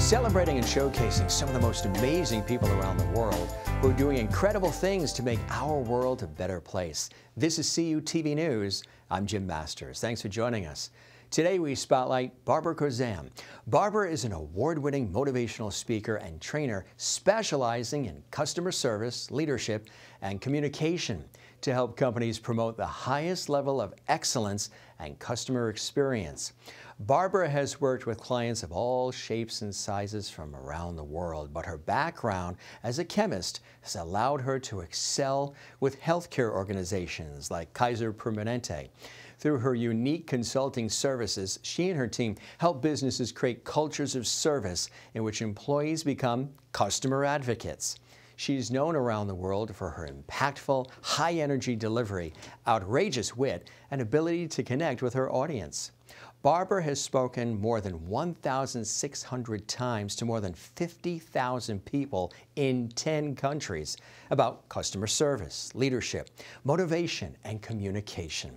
celebrating and showcasing some of the most amazing people around the world who are doing incredible things to make our world a better place. This is CUTV News. I'm Jim Masters. Thanks for joining us. Today we spotlight Barbara Khozam. Barbara is an award-winning motivational speaker and trainer specializing in customer service, leadership, and communication to help companies promote the highest level of excellence and customer experience. Barbara has worked with clients of all shapes and sizes from around the world, but her background as a chemist has allowed her to excel with healthcare organizations like Kaiser Permanente. Through her unique consulting services, she and her team help businesses create cultures of service in which employees become customer advocates. She's known around the world for her impactful, high-energy delivery, outrageous wit, and ability to connect with her audience. Barbara has spoken more than 1,600 times to more than 50,000 people in 10 countries about customer service, leadership, motivation, and communication.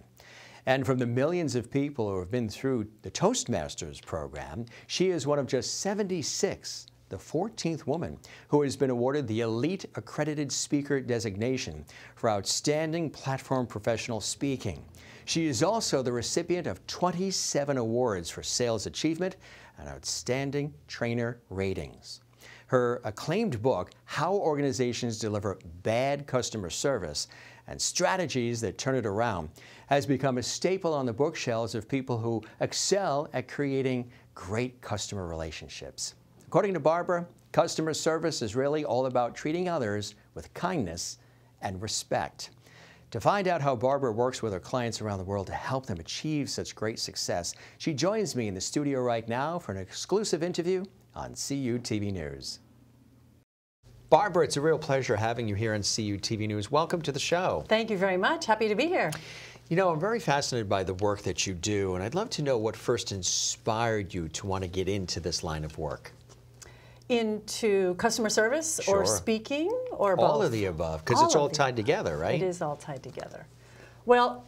And from the millions of people who have been through the Toastmasters program, she is one of just 76, the 14th woman who has been awarded the Elite Accredited Speaker designation for outstanding platform professional speaking. She is also the recipient of 27 awards for sales achievement and outstanding trainer ratings. Her acclaimed book, How Organizations Deliver Bad Customer Service and Strategies That Turn It Around, has become a staple on the bookshelves of people who excel at creating great customer relationships. According to Barbara, customer service is really all about treating others with kindness and respect. To find out how Barbara works with her clients around the world to help them achieve such great success, she joins me in the studio right now for an exclusive interview on CUTV News. Barbara, it's a real pleasure having you here on CUTV News. Welcome to the show. Thank you very much. Happy to be here. You know, I'm very fascinated by the work that you do, and I'd love to know what first inspired you to want to get into this line of work. Into customer service or speaking or both? All of the above, because it's all tied together, right? It is all tied together. Well,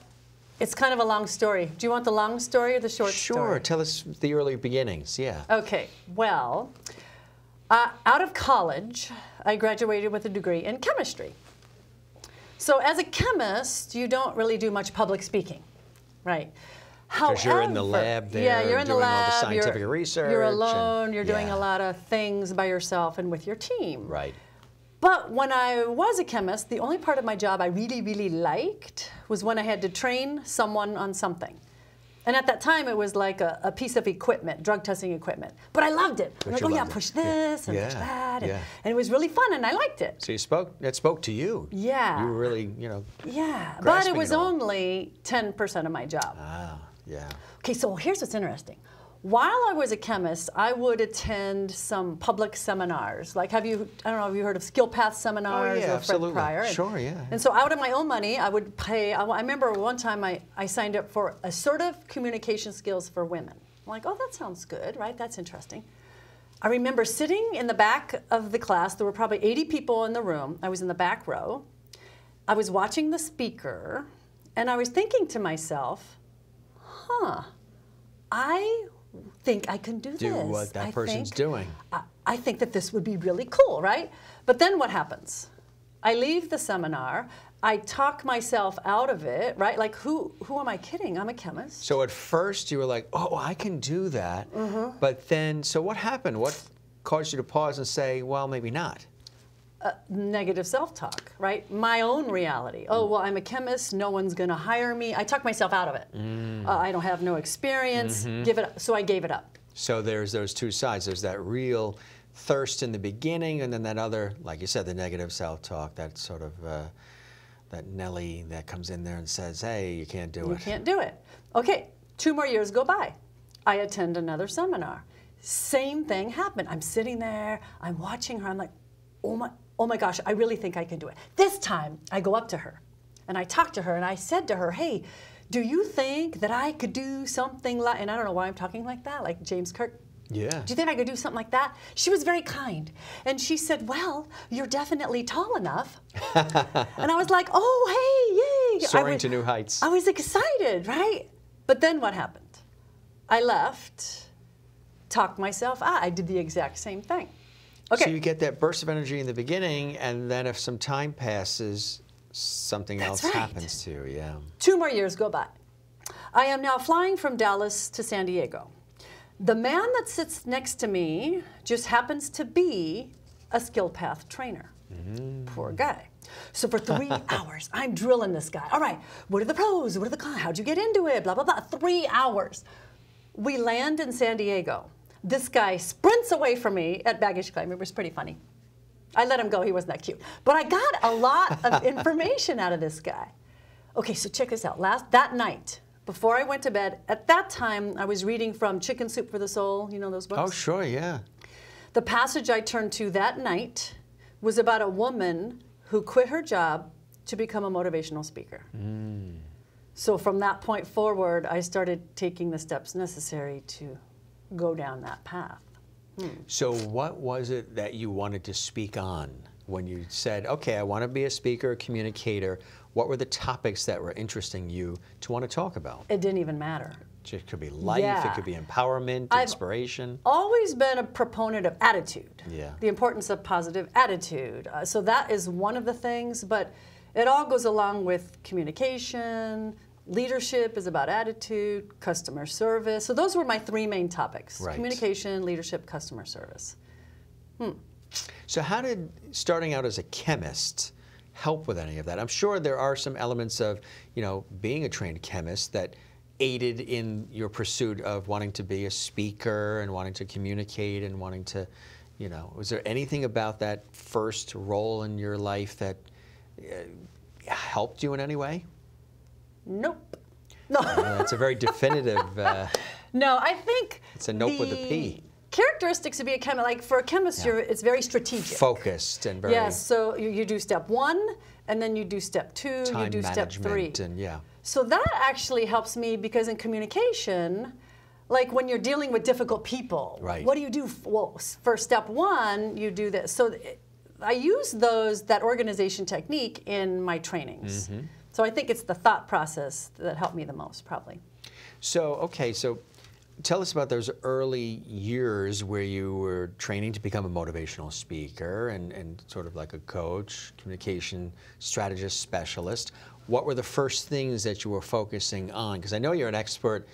it's kind of a long story. Do you want the long story or the short story? Sure. Tell us the early beginnings, yeah. Okay. Well, out of college, I graduated with a degree in chemistry. So as a chemist, you don't really do much public speaking, right? Because you're in the lab there, yeah, you're in the lab, all the scientific research. You're alone, you're doing a lot of things by yourself and with your team. Right. But when I was a chemist, the only part of my job I really, really liked was when I had to train someone on something. And at that time, it was like a piece of equipment, drug testing equipment. But I loved it. I'm like, oh yeah, push this and push that. And it was really fun, and I liked it. So it spoke to you. Yeah. You were really, you know, yeah, but it was only 10% of my job. Ah, yeah. Okay, so here's what's interesting. While I was a chemist, I would attend some public seminars. Like, I don't know, have you heard of Skill Path seminars? Oh, yeah, or absolutely. Fred Pryor? Sure, yeah. And so out of my own money, I would pay, I remember one time I signed up for assertive communication skills for women. I'm like, oh, that sounds good, right? That's interesting. I remember sitting in the back of the class. There were probably 80 people in the room. I was in the back row. I was watching the speaker, and I was thinking to myself, I think I can do this. Do what that person's doing. I think that this would be really cool, right? But then what happens? I leave the seminar. I talk myself out of it, right? Like, who am I kidding? I'm a chemist. So at first you were like, oh, I can do that. But then, so what happened? What caused you to pause and say, well, maybe not? Negative self-talk, right? My own reality. Oh, well, I'm a chemist. No one's going to hire me. I talked myself out of it. I don't have no experience. Give it up. So I gave it up. So there's those two sides. There's that real thirst in the beginning, and then that other, like you said, the negative self-talk, that sort of, that Nelly that comes in there and says, hey, you can't do it. You can't do it. Okay, 2 more years go by. I attend another seminar. Same thing happened. I'm sitting there. I'm watching her. I'm like, oh my gosh, I really think I can do it. This time, I go up to her, and I talk to her, and I said to her, hey, do you think that I could do something like, and I don't know why I'm talking like that, like James Kirk. Yeah. Do you think I could do something like that? She was very kind, and she said, well, you're definitely tall enough. And I was like, oh, hey, yay. Soaring to new heights. I was excited, right? But then what happened? I left talk myself out. I did the exact same thing. Okay. So you get that burst of energy in the beginning, and then if some time passes, something else happens to you. Yeah. 2 more years go by. I am now flying from Dallas to San Diego. The man that sits next to me just happens to be a skill path trainer. Poor guy. So for 3 hours, I'm drilling this guy. All right, what are the pros? What are the cons? How'd you get into it? Blah, blah, blah. 3 hours. We land in San Diego. This guy sprints away from me at baggage claim. It was pretty funny. I let him go. He wasn't that cute. But I got a lot of information out of this guy. Okay, so check this out. That night, before I went to bed, at that time, I was reading from Chicken Soup for the Soul. You know those books? Oh, sure, yeah. The passage I turned to that night was about a woman who quit her job to become a motivational speaker. So from that point forward, I started taking the steps necessary to go down that path. So what was it that you wanted to speak on when you said, okay, I want to be a speaker, a communicator? What were the topics that were interesting you to want to talk about? It didn't even matter. It could be life, it could be empowerment, inspiration. I've always been a proponent of attitude, the importance of positive attitude. So that is one of the things, but it all goes along with communication. Leadership is about attitude, customer service. So those were my 3 main topics: communication, leadership, customer service. So how did starting out as a chemist help with any of that? I'm sure there are some elements of, being a trained chemist that aided in your pursuit of wanting to be a speaker and wanting to communicate and wanting to, was there anything about that first role in your life that helped you in any way? Nope. No. That's a very definitive. No, I think it's a nope with a P. Characteristics to be a chemist, like for a chemist, it's very strategic. Focused and very. Yes, so you do step 1, and then you do step 2, you do step 3. And So that actually helps me because in communication, like when you're dealing with difficult people, what do you do? Well, for step 1, you do this. So I use that organization technique in my trainings. So I think it's the thought process that helped me the most, probably. So, okay, so tell us about those early years where you were training to become a motivational speaker and sort of like a coach, communication strategist, specialist. What were the first things that you were focusing on? Because I know you're an expert,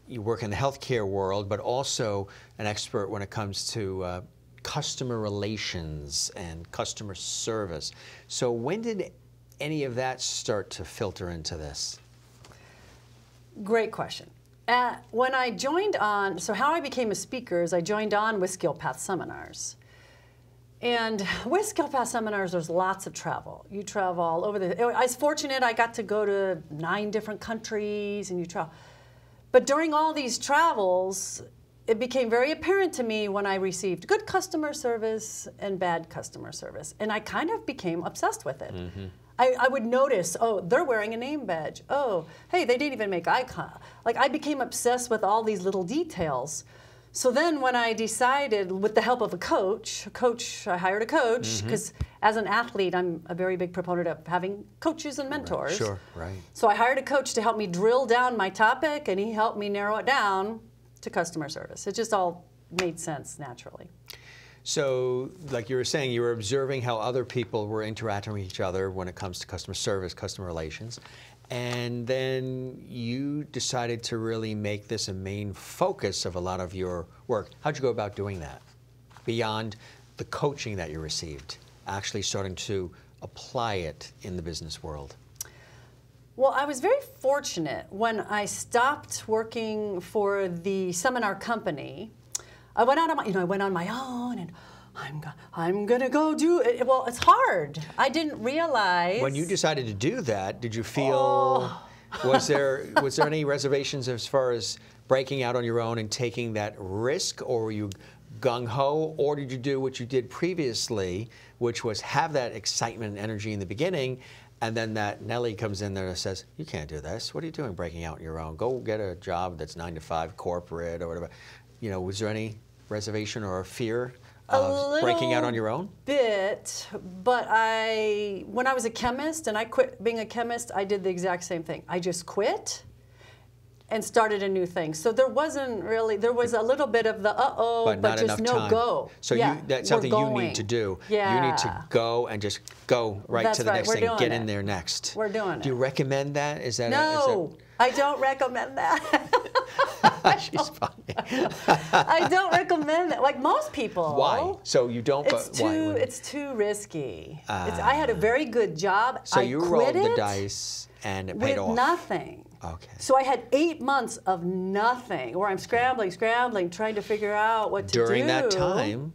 you work in the healthcare world, but also an expert when it comes to customer relations and customer service. So when did any of that start to filter into this? Great question. When I joined on, so how I became a speaker is I joined on with Skill Path seminars. And with Skill Path seminars, there's lots of travel. You travel all over I was fortunate I got to go to 9 different countries and you travel. But during all these travels, it became very apparent to me when I received good customer service and bad customer service. And I kind of became obsessed with it. I would notice, oh, they're wearing a name badge. Oh, hey, they didn't even make eye contact. Like, I became obsessed with all these little details. So then when I decided, with the help of a coach, I hired a coach, because as an athlete, I'm a very big proponent of having coaches and mentors. Sure, right. So I hired a coach to help me drill down my topic, and he helped me narrow it down to customer service. It just all made sense naturally. So, like you were saying, you were observing how other people were interacting with each other when it comes to customer service, customer relations, and then you decided to really make this a main focus of a lot of your work. How'd you go about doing that? Beyond the coaching that you received, actually starting to apply it in the business world. Well, I was very fortunate when I stopped working for the seminar company. I went out on my, I went on my own, and I'm gonna go do it. Well, it's hard. I didn't realize. When you decided to do that, did you feel? Was there any reservations as far as breaking out on your own and taking that risk, or were you gung ho, or did you do what you did previously, which was have that excitement and energy in the beginning, and then that Nelly comes in there and says, "You can't do this. What are you doing breaking out on your own? Go get a job that's 9 to 5 corporate or whatever." Was there any reservation or fear of breaking out on your own? Bit, but when I was a chemist and I quit being a chemist, I did the exact same thing. I just quit, and started a new thing. So there wasn't really, there was a little bit of the uh-oh, but not just enough no time. go. So that's something you need to do. Yeah. You need to go and just go right That's to the right. next We're thing. doing Get it. in there next. We're doing it. Do you recommend that? Is that No, I don't recommend that. She's funny. I don't recommend that. Like most people. Why? So you don't. It's too risky. I had a very good job. So I you quit rolled the it dice and it paid with off. nothing. Okay. So I had 8 months of nothing, where I'm scrambling, trying to figure out what to do. During that time,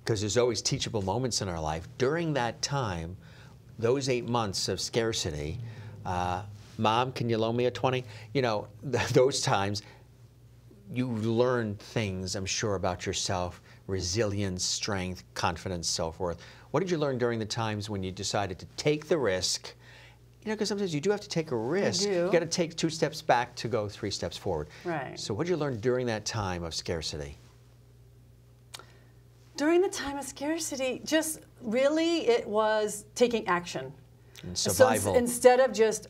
because there's always teachable moments in our life. During that time, those 8 months of scarcity, Mom, can you loan me a 20? You know, those times, you learned things, I'm sure, about yourself, resilience, strength, confidence, self-worth. What did you learn during the times when you decided to take the risk? You know, because sometimes you do have to take a risk. You got to take 2 steps back to go 3 steps forward. Right. So what did you learn during that time of scarcity? During the time of scarcity, just really it was taking action. And survival. So instead of just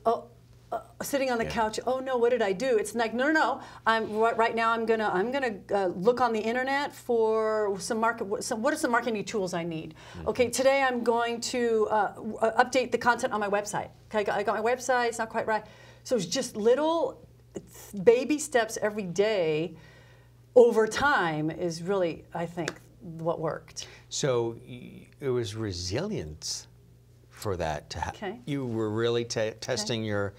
sitting on the couch, oh no, what did I do? It's like, no. Right now I'm gonna look on the internet for what are some marketing tools I need? Okay, today I'm going to update the content on my website. Okay, I got my website. It's not quite right. So it's just little baby steps every day. Over time is really, I think, what worked. So it was resilience for that to happen. Okay. You were really testing your,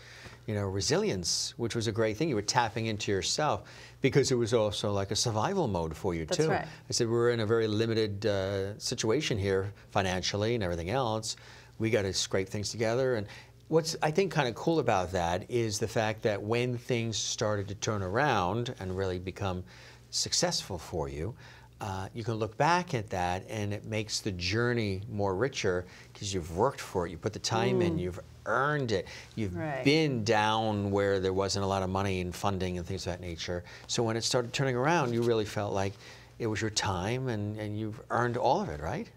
resilience, which was a great thing. You were tapping into yourself because it was also like a survival mode for you too. That's right. I said we're in a very limited situation here financially and everything else. We got to scrape things together. And what's I think kind of cool about that is the fact that when things started to turn around and really become successful for you, you can look back at that and it makes the journey more richer because you've worked for it. You put the time in, you've earned it. You've been down where there wasn't a lot of money and funding and things of that nature. So when it started turning around, you really felt like it was your time and you've earned all of it, right?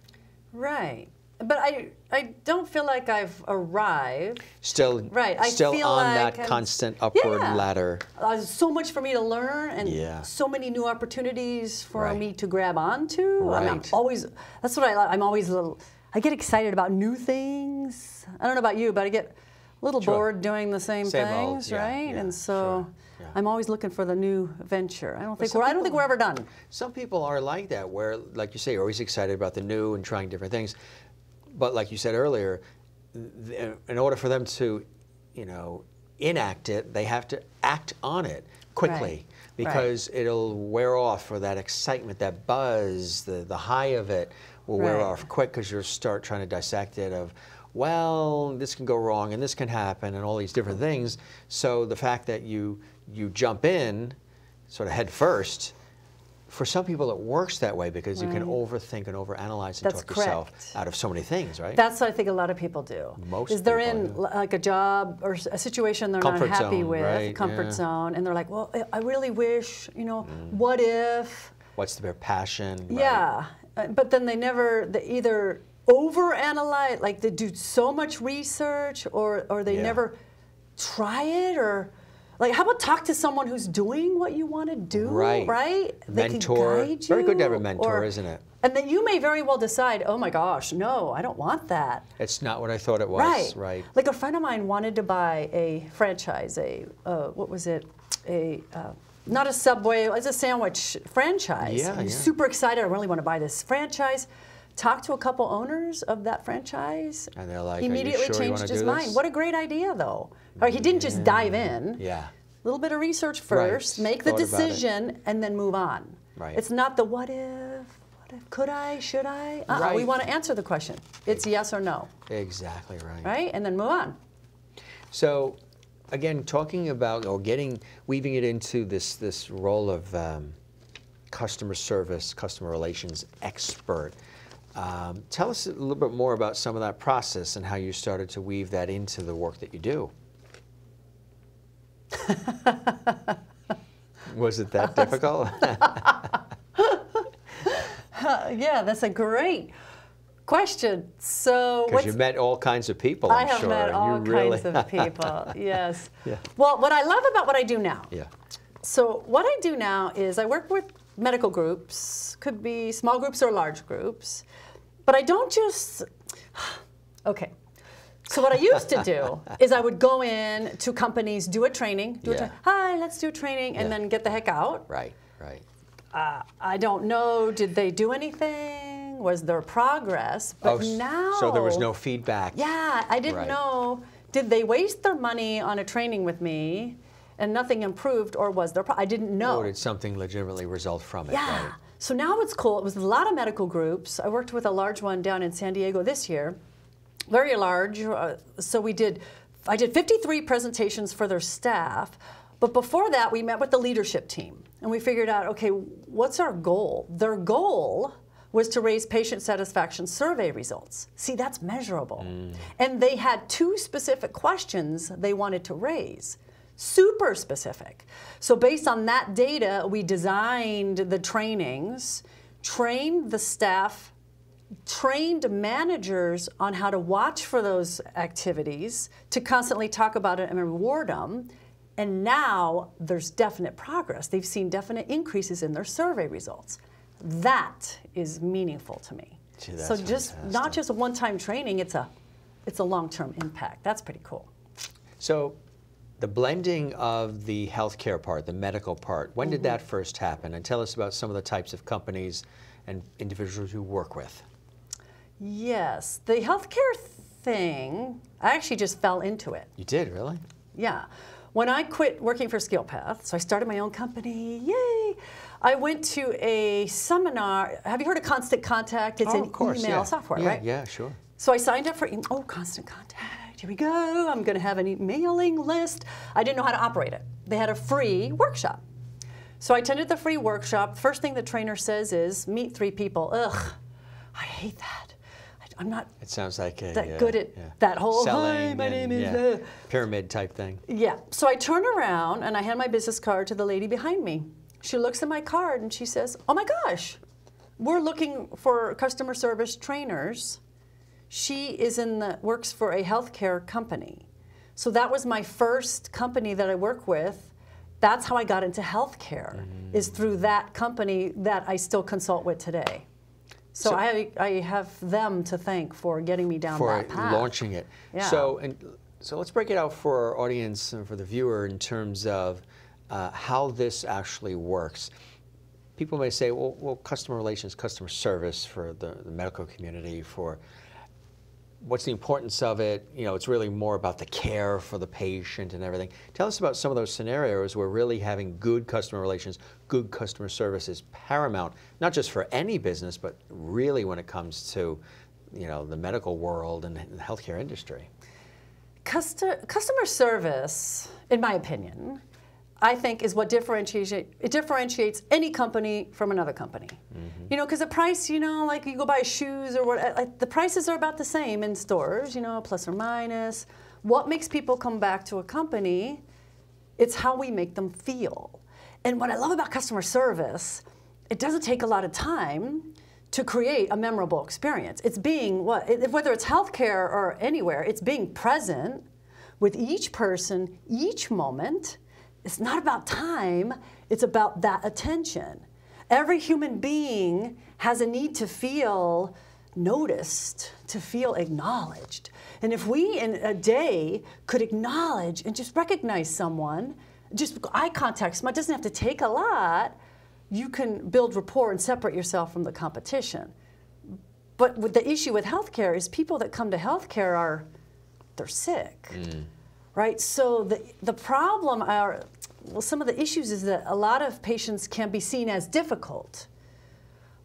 Right. But I don't feel like I've arrived. Still, right. I still feel on like that constant upward ladder. So much for me to learn and so many new opportunities for me to grab onto. Right. I'm always, that's what I like. I'm always I get excited about new things. I don't know about you, but I get a little bored doing the same things, right? And so I'm always looking for the new venture. I don't think we're ever done. Some people are like that, where, like you say, you're always excited about the new and trying different things. But like you said earlier, in order for them to, enact it, they have to act on it quickly because it'll wear off, for that excitement, that buzz, the high of it will wear off quick because you'll start trying to dissect it of, well, this can go wrong and this can happen and all these different things. So the fact that you jump in sort of head first, for some people it works that way because you can overthink and overanalyze and talk yourself out of so many things, right? That's what I think a lot of people do. Most they're people, in like a job or a situation they're not happy with, comfort zone, and they're like, well, I really wish, what if? What's their passion? Yeah, but then they either overanalyze, like they do so much research, or they never try it, or like, how about talk to someone who's doing what you want to do, right? They mentor. can guide you. Very good to have a mentor, isn't it? And then you may very well decide, oh my gosh, no, I don't want that. It's not what I thought it was, right? Like a friend of mine wanted to buy a franchise, what was it? Not a Subway, it was a sandwich franchise. Yeah, He was super excited, I really want to buy this franchise. Talked to a couple owners of that franchise. And they're like, he immediately changed his mind. What a great idea, though. He didn't just dive in. Yeah. A little bit of research first, make the decision, and then move on. Right. It's not the what if, could I, should I? We want to answer the question. It's yes or no. Exactly right. Right? And then move on. So, again, talking about weaving it into this role of customer service, customer relations expert. Tell us a little bit more about some of that process and how you started to weave that into the work that you do. Was it that difficult? Yeah, that's a great question. So Because you've met all kinds of people, I I'm have sure. met and all you really... kinds of people, yes. Yeah. Well, what I love about what I do now. Yeah. So what I do now is I work with medical groups, could be small groups or large groups, but I don't just, okay. So what I used to do is I would go in to companies, do a training, hi, let's do a training, and then get the heck out. Right, right. I don't know, did they do anything? Was there progress? But now... So there was no feedback. Yeah, I didn't know, did they waste their money on a training with me and nothing improved, or was there... I didn't know. Or did something legitimately result from it? Yeah. Right? So now it's cool. It was a lot of medical groups. I worked with a large one down in San Diego this year. Very large. So I did 53 presentations for their staff. But before that, we met with the leadership team. And we figured out, okay, what's our goal? Their goal was to raise patient satisfaction survey results. See, that's measurable. And they had 2 specific questions they wanted to raise. Super specific. So based on that data, we designed the trainings, trained the staff, trained managers on how to watch for those activities, to constantly talk about it and reward them. And now there's definite progress. They've seen definite increases in their survey results. That is meaningful to me. Gee, that's so just fantastic. not just a one-time training, it's a long-term impact. That's pretty cool. So the blending of the healthcare part, the medical part, when did that first happen? And tell us about some of the types of companies and individuals you work with. Yes, the healthcare thing, I actually just fell into it. You did, really? Yeah. When I quit working for SkillPath, so I started my own company, yay! I went to a seminar. Have you heard of Constant Contact? It's an email software, right? Yeah, sure. So I signed up for, Constant Contact, here we go. I'm gonna have an mailing list. I didn't know how to operate it. They had a free workshop. So I attended the free workshop. First thing the trainer says is, meet 3 people. Ugh, I hate that. I'm not It sounds like that good at that whole, hi, my name is... pyramid type thing. Yeah, so I turn around and I hand my business card to the lady behind me. She looks at my card and she says, oh my gosh, we're looking for customer service trainers. She works for a healthcare company. So that was my first company that I work with. That's how I got into healthcare, is through that company that I still consult with today. So I have them to thank for getting me down that path. For launching it. Yeah. So let's break it out for our audience and for the viewer in terms of how this actually works. People may say, well, customer relations, customer service for the medical community, for what's the importance of it? You know, it's really more about the care for the patient and everything. Tell us about some of those scenarios where really having good customer relations, good customer service is paramount, not just for any business, but really when it comes to, the medical world and the healthcare industry. Customer service, in my opinion, I think is what differentiates any company from another company. Because the price, like you go buy shoes or what, the prices are about the same in stores, plus or minus. What makes people come back to a company, it's how we make them feel. And what I love about customer service, it doesn't take a lot of time to create a memorable experience. It's being, whether it's healthcare or anywhere, it's being present with each person, each moment. It's not about time, it's about that attention. Every human being has a need to feel noticed, to feel acknowledged. And if we in a day could acknowledge and just recognize someone, just eye contact, it doesn't have to take a lot, you can build rapport and separate yourself from the competition. But the issue with healthcare is people that come to healthcare they're sick. Right, so the problem some of the issues is that a lot of patients can be seen as difficult.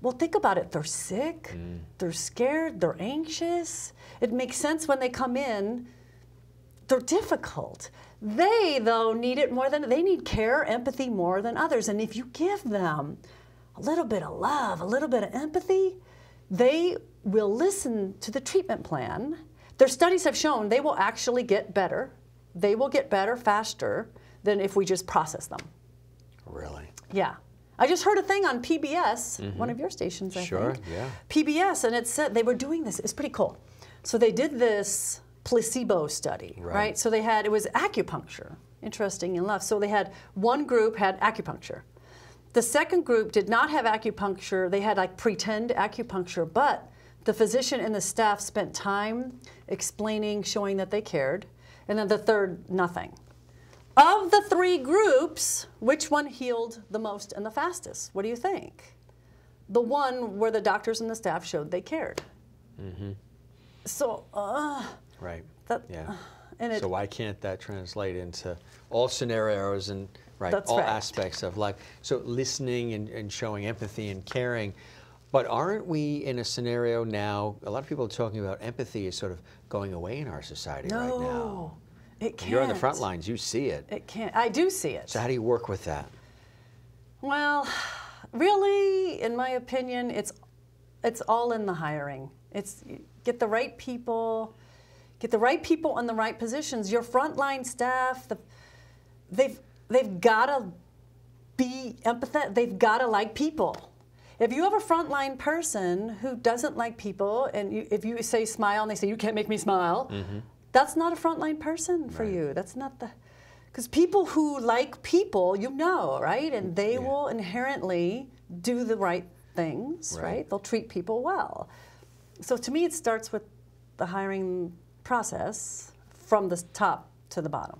Well, think about it, they're sick, they're scared, they're anxious. It makes sense when they come in, they're difficult. They, though, they need care, empathy more than others. And if you give them a little bit of love, a little bit of empathy, they will listen to the treatment plan. Their studies have shown they will actually get better. They will get better faster than if we just process them. Really? Yeah. I just heard a thing on PBS, one of your stations, I think. Sure, yeah. PBS, and it said they were doing this. It's pretty cool. So they did this placebo study, right? So they had, it was acupuncture, interesting enough. So they had, one group had acupuncture. The second group did not have acupuncture. They had like pretend acupuncture, but the physician and the staff spent time explaining, showing that they cared. And then the third, nothing. Of the three groups, which one healed the most and the fastest? What do you think? The one where the doctors and the staff showed they cared. So, right. That, yeah. And so why can't that translate into all scenarios and all aspects of life? So listening and showing empathy and caring. But aren't we in a scenario now, a lot of people are talking about empathy is sort of going away in our society right now. No, it can't. You're on the front lines, you see it. It can't. I do see it. So how do you work with that? Well, really, in my opinion, it's all in the hiring. It's get the right people in the right positions. Your frontline staff, they've got to be empathetic. They've got to like people. If you have a frontline person who doesn't like people, and if you say smile and they say, you can't make me smile, that's not a frontline person for you. That's not the, because people who like people, you know, right? And they will inherently do the right things, right? They'll treat people well. So to me, it starts with the hiring process from the top to the bottom.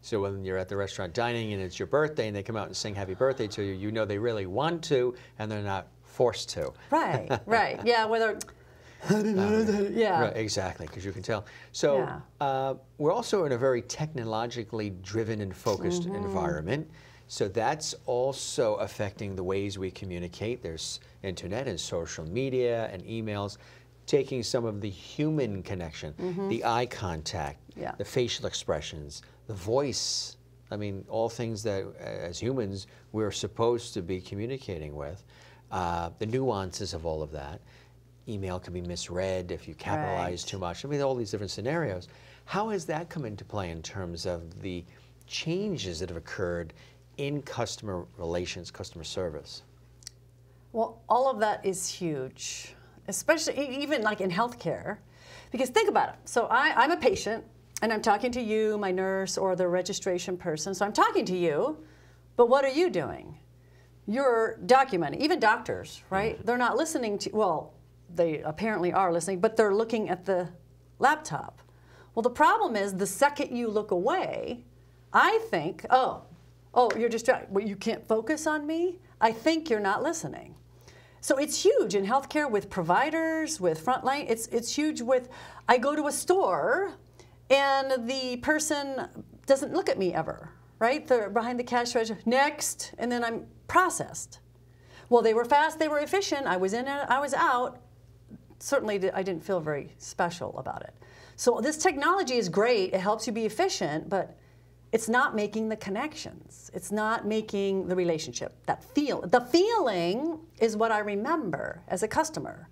So when you're at the restaurant dining and it's your birthday and they come out and sing happy birthday to you, you know they really want to and they're not forced to. Right, right. Yeah, whether, yeah. Right, exactly, because you can tell. So we're also in a very technologically driven and focused environment. So that's also affecting the ways we communicate. There's internet and social media and emails, taking some of the human connection, the eye contact, the facial expressions, the voice. I mean, all things that, as humans, we're supposed to be communicating with. The nuances of all of that. Email can be misread if you capitalize too much. I mean, all these different scenarios. How has that come into play in terms of the changes that have occurred in customer relations, customer service? Well, all of that is huge, especially even like in healthcare. Because think about it. So I'm a patient, and I'm talking to you, my nurse, or the registration person. So I'm talking to you, but what are you doing? You're documenting. Even doctors, right? They're not listening to, well, they apparently are listening, but they're looking at the laptop. Well, the problem is the second you look away, I think, oh, you're distracted. Well, you can't focus on me? I think you're not listening. So it's huge in healthcare with providers, with frontline. It's huge with, I go to a store and the person doesn't look at me ever, right? They're behind the cash register, next, and then I'm processed. Well, they were fast, they were efficient, I was in and I was out. Certainly I didn't feel very special about it. So this technology is great, it helps you be efficient, but it's not making the connections. It's not making the relationship. The feeling is what I remember as a customer.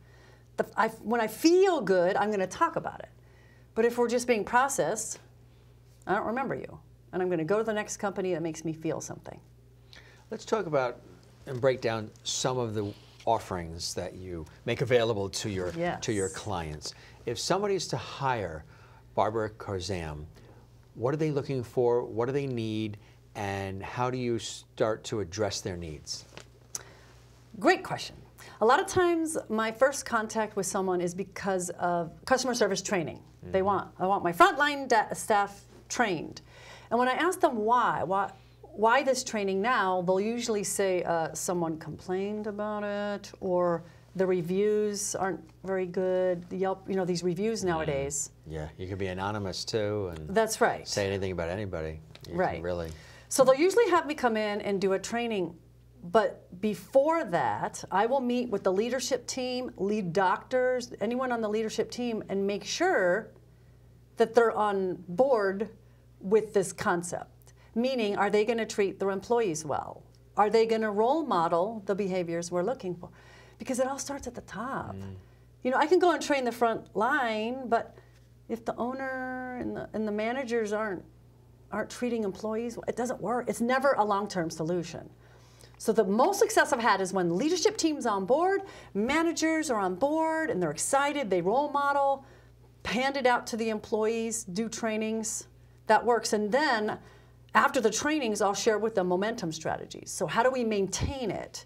When I feel good, I'm going to talk about it. But if we're just being processed, I don't remember you. And I'm going to go to the next company that makes me feel something. Let's talk about and break down some of the offerings that you make available to your clients. If somebody's to hire Barbara Khozam, what are they looking for? What do they need? And how do you start to address their needs? Great question. A lot of times my first contact with someone is because of customer service training. I want my frontline staff trained. And when I ask them why this training now, they'll usually say someone complained about it, or the reviews aren't very good. The Yelp, you know, these reviews nowadays. Yeah, you can be anonymous too, and that's right. Say anything about anybody. You can really. So they'll usually have me come in and do a training, but before that, I will meet with the leadership team, lead doctors, anyone on the leadership team, and make sure that they're on board with this concept. Meaning, are they going to treat their employees well? Are they going to role model the behaviors we're looking for? Because it all starts at the top. You know, I can go and train the front line, but if the owner and the managers aren't treating employees, it doesn't work. It's never a long-term solution. So the most success I've had is when leadership team's on board, managers are on board, and they're excited, they role model, hand it out to the employees, do trainings. That works. And then after the trainings, I'll share with them momentum strategies. So how do we maintain it?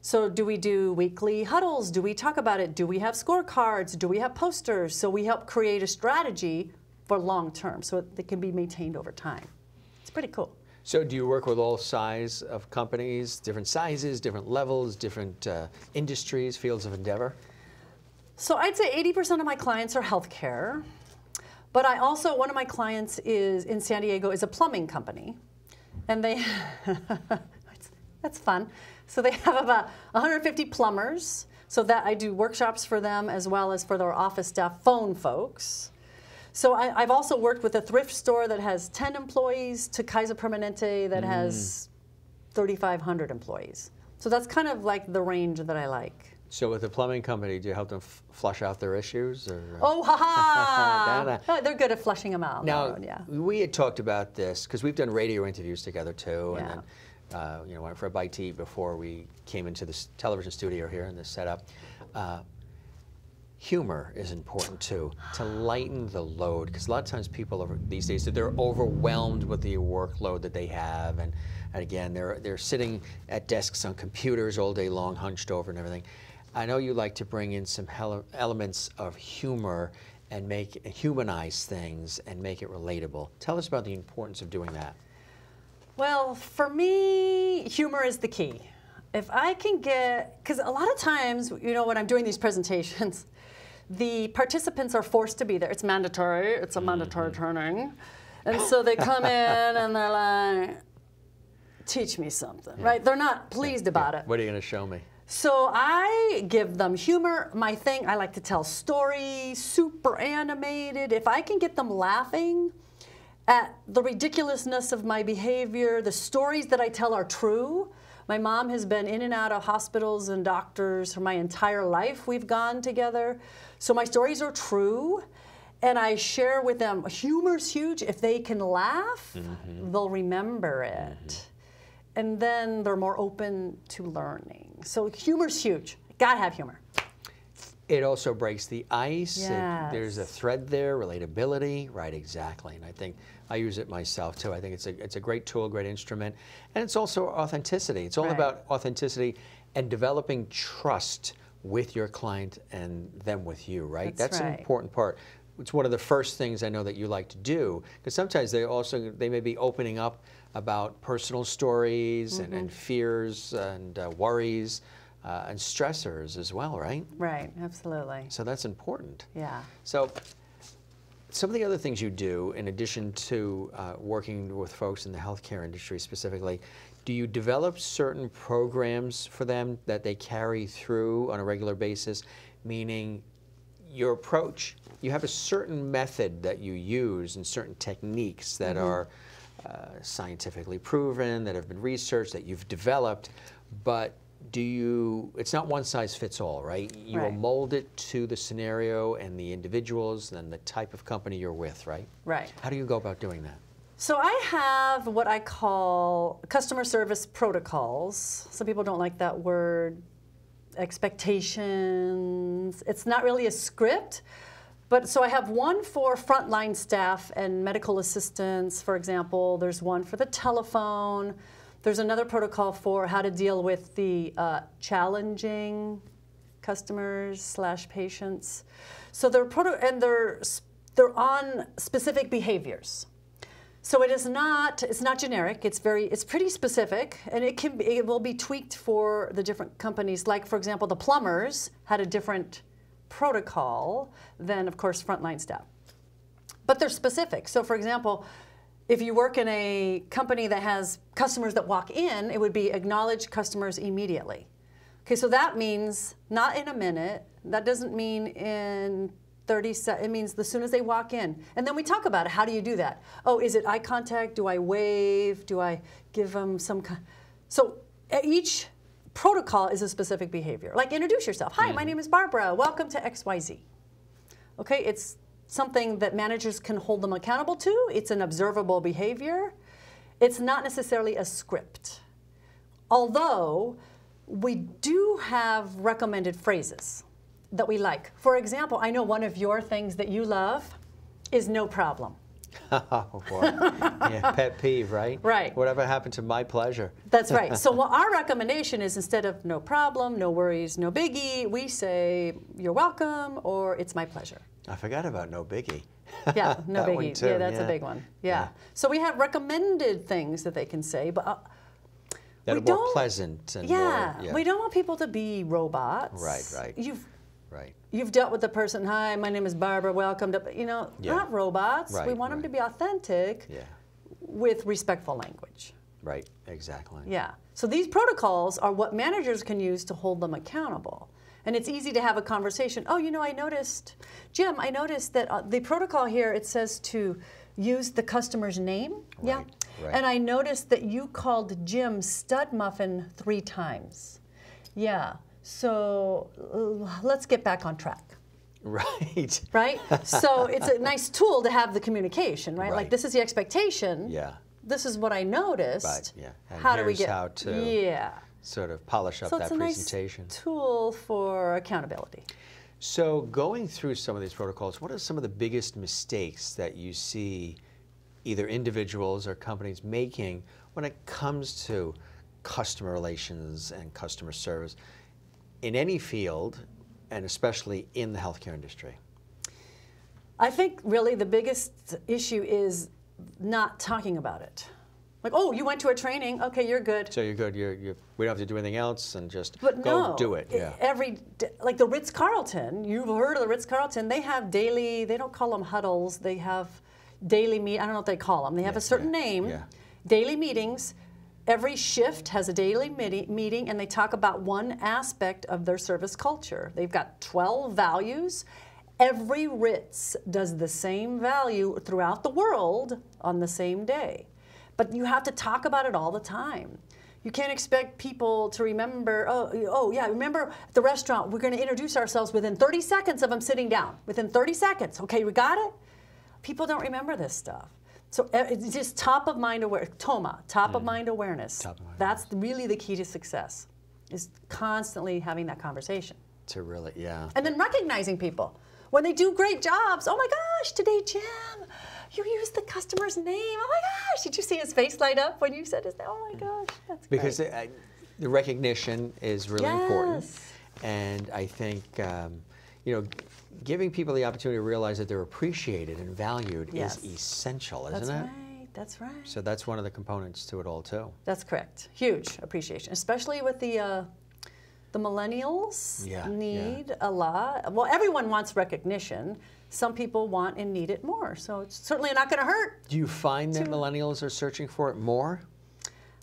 So do we do weekly huddles? Do we talk about it? Do we have scorecards? Do we have posters? So we help create a strategy for long term so it can be maintained over time. It's pretty cool. So do you work with all size of companies, different sizes, different levels, different industries, fields of endeavor? So I'd say 80% of my clients are healthcare. But I also, one of my clients is in San Diego is a plumbing company. And they, that's fun. So they have about 150 plumbers. So that I do workshops for them as well as for their office staff, phone folks. So I've also worked with a thrift store that has 10 employees to Kaiser Permanente that has 3,500 employees. So that's kind of like the range that I like. So with the plumbing company, do you help them flush out their issues? Or, oh, ha-ha! They're good at flushing them out. Now, yeah. We had talked about this, because we've done radio interviews together too, Yeah. and then went for a bite to eat before we came into this television studio here in this setup. Humor is important too, to lighten the load, because a lot of times people these days, they're overwhelmed with the workload that they have, and again, they're sitting at desks on computers all day long, hunched over and everything. I know you like to bring in some elements of humor and humanize things and make it relatable. Tell us about the importance of doing that. Well, for me, humor is the key. If I can get, because a lot of times, when I'm doing these presentations, the participants are forced to be there. It's mandatory. It's a mandatory training. And so they come in and they're like, teach me something, right? They're not pleased about it. What are you going to show me? So I give them humor. My thing, I like to tell stories, super animated. If I can get them laughing at the ridiculousness of my behavior, the stories that I tell are true. My mom has been in and out of hospitals and doctors for my entire life. We've gone together. So my stories are true. And I share with them, humor's huge. If they can laugh, they'll remember it. And then they're more open to learning. So humor's huge. Gotta have humor. It also breaks the ice. Yes. There's a thread there, relatability. Right, exactly. And I think I use it myself too. I think it's a great tool, great instrument. And it's also authenticity. It's all about authenticity and developing trust with your client and them with you, right? That's an important part. It's one of the first things I know that you like to do, because sometimes they may be opening up about personal stories and fears and worries and stressors as well, right? Right, absolutely. So that's important. Yeah. So some of the other things you do, in addition to working with folks in the healthcare industry specifically, do you develop certain programs for them that they carry through on a regular basis, meaning your approach, you have a certain method that you use and certain techniques that are scientifically proven, that have been researched, that you've developed, but it's not one size fits all, right? You will mold it to the scenario and the individuals and the type of company you're with, right? Right. How do you go about doing that? So I have what I call customer service protocols. Some people don't like that word. Expectations. It's not really a script, but so I have one for frontline staff and medical assistants, for example. There's one for the telephone. There's another protocol for how to deal with the challenging customers / patients. So they're on specific behaviors. So it's not generic. It's pretty specific, and it will be tweaked for the different companies. Like, for example, the plumbers had a different protocol than, of course, frontline staff. But they're specific. So, for example, if you work in a company that has customers that walk in, it would be acknowledge customers immediately. Okay, so that means not in a minute. That doesn't mean in 30 seconds. It means as soon as they walk in. And then we talk about it. How do you do that? Oh, is it eye contact? Do I wave? Do I give them some kind? So each protocol is a specific behavior. Like, introduce yourself. Hi, my name is Barbara. Welcome to XYZ. Okay, it's something that managers can hold them accountable to. It's an observable behavior. It's not necessarily a script. Although we do have recommended phrases that we like. For example, I know one of your things that you love is no problem. Oh, boy. Yeah, pet peeve, right? Right. Whatever happened to my pleasure? That's right. So what our recommendation is, instead of no problem, no worries, no biggie, we say you're welcome or it's my pleasure. I forgot about no biggie. Yeah, no That one biggie. too, Yeah, that's yeah. a big one. Yeah. So we have recommended things that they can say, but That we are more don't, pleasant and yeah, more, we don't want people to be robots. Right. Right. You've dealt with the person, hi, my name is Barbara, welcome to, Yeah. not robots. Right, We want them to be authentic Yeah. with respectful language. Right. Exactly. Yeah. So these protocols are what managers can use to hold them accountable. And it's easy to have a conversation. Oh, I noticed, Jim, I noticed that the protocol here, it says to use the customer's name. Yeah. Right. And I noticed that you called Jim Stud Muffin 3 times. Yeah. So let's get back on track. Right. Right? So it's a nice tool to have the communication, right? Like, Right. this is the expectation. Yeah. This is what I noticed. Right. Yeah. And How do we here's get? how to Yeah. sort of polish up So that it's a nice presentation. tool for accountability. So going through some of these protocols, what are some of the biggest mistakes that you see either individuals or companies making when it comes to customer relations and customer service in any field, and especially in the healthcare industry? I think really the biggest issue is not talking about it. Like, oh, you went to a training, okay, you're good. So you're good. We don't have to do anything else, and just But go no, do it. Yeah. Like the Ritz-Carlton, you've heard of the Ritz-Carlton, they have daily, they don't call them huddles, they have daily I don't know what they call them. They have a certain name, daily meetings. Every shift has a daily meeting, and they talk about one aspect of their service culture. They've got 12 values. Every Ritz does the same value throughout the world on the same day. But you have to talk about it all the time. You can't expect people to remember, oh yeah, remember at the restaurant, we're going to introduce ourselves within 30 seconds of them sitting down. Within 30 seconds. Okay, we got it? People don't remember this stuff. So it's just top of mind awareness, TOMA, top of mind awareness. That's really the key to success, is constantly having that conversation. To really, yeah. And then recognizing people. When they do great jobs, oh my gosh, today, Jim, you used the customer's name. Oh my gosh, did you see his face light up when you said his name? Oh my gosh, that's great. Because the recognition is really important. And I think, giving people the opportunity to realize that they're appreciated and valued is essential, isn't it? That's right. So that's one of the components to it all, too. That's correct. Huge appreciation, especially with the millennials need a lot. Well, everyone wants recognition. Some people want and need it more. So it's certainly not going to hurt. Do you find that millennials are searching for it more?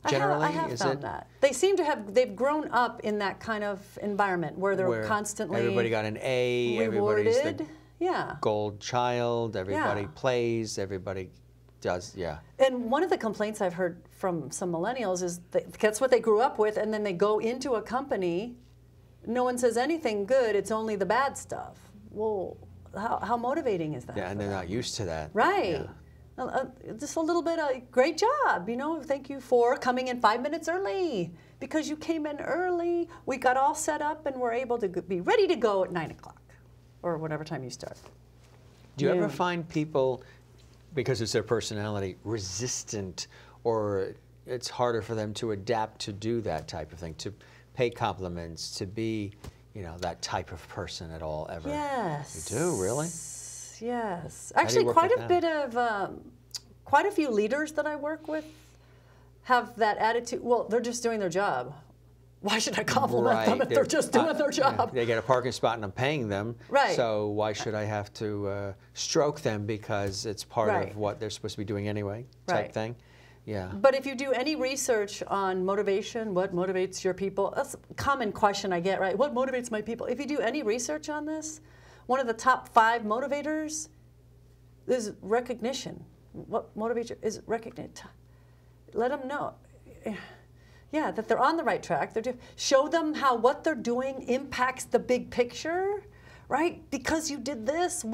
Generally, I have found that. They seem to have, they've grown up in that kind of environment where they're constantly everybody got an A, rewarded. everybody's the gold child, everybody plays, everybody does, And one of the complaints I've heard from some millennials is that's what they grew up with, and then they go into a company, no one says anything good, it's only the bad stuff. Well, how motivating is that? Yeah, and they're not used to that. Right. Yeah. Just a little bit of great job, thank you for coming in 5 minutes early. Because you came in early, we got all set up and we're able to be ready to go at 9 o'clock or whatever time you start. Do you ever find people, because it's their personality, resistant, or it's harder for them to adapt to do that type of thing, to pay compliments, to be, that type of person at all ever? Yes. You do, really? Yes. Actually, quite a few leaders that I work with have that attitude. Well, they're just doing their job. Why should I compliment them if they're just doing their job? They get a parking spot and I'm paying them. Right. So why should I have to stroke them because it's part of what they're supposed to be doing anyway, type thing? Yeah. But if you do any research on motivation, what motivates your people, that's a common question I get, right? What motivates my people? If you do any research on this, one of the top 5 motivators is recognition. What motivates you is recognition. Let them know, that they're on the right track. Show them how what they're doing impacts the big picture, right? Because you did this,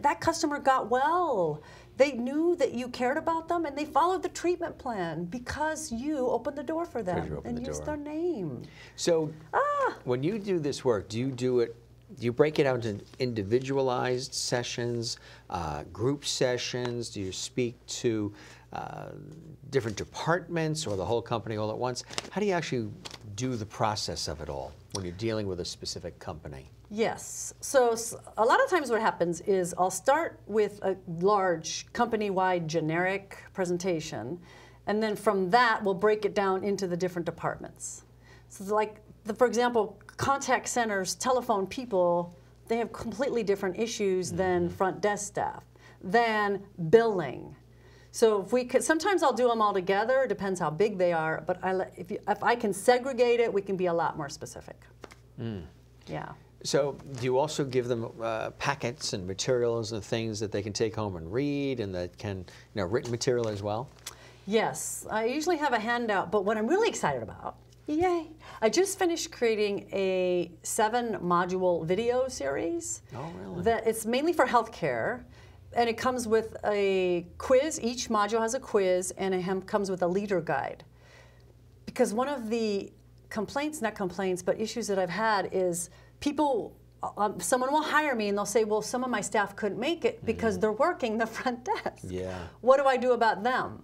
that customer got well. They knew that you cared about them, and they followed the treatment plan because you opened the door for them and used their name. So when you do this work, do you break it out into individualized sessions, group sessions? Do you speak to different departments or the whole company all at once? How do you actually do the process of it all when you're dealing with a specific company? Yes. So a lot of times what happens is I'll start with a large company-wide generic presentation, and then from that we'll break it down into the different departments. So like, for example, contact centers, telephone people, they have completely different issues than front desk staff, than billing. So if we could, sometimes I'll do them all together. It depends how big they are. But if I can segregate it, we can be a lot more specific. Yeah. So do you also give them packets and materials and things that they can take home and read, and that can, written material as well? Yes, I usually have a handout. But what I'm really excited about, yay! I just finished creating a 7-module video series. Oh, really? That it's mainly for healthcare. And it comes with a quiz. Each module has a quiz, and it comes with a leader guide. Because one of the complaints, not complaints, but issues that I've had is people, someone will hire me and they'll say, well, some of my staff couldn't make it because they're working the front desk. Yeah. What do I do about them?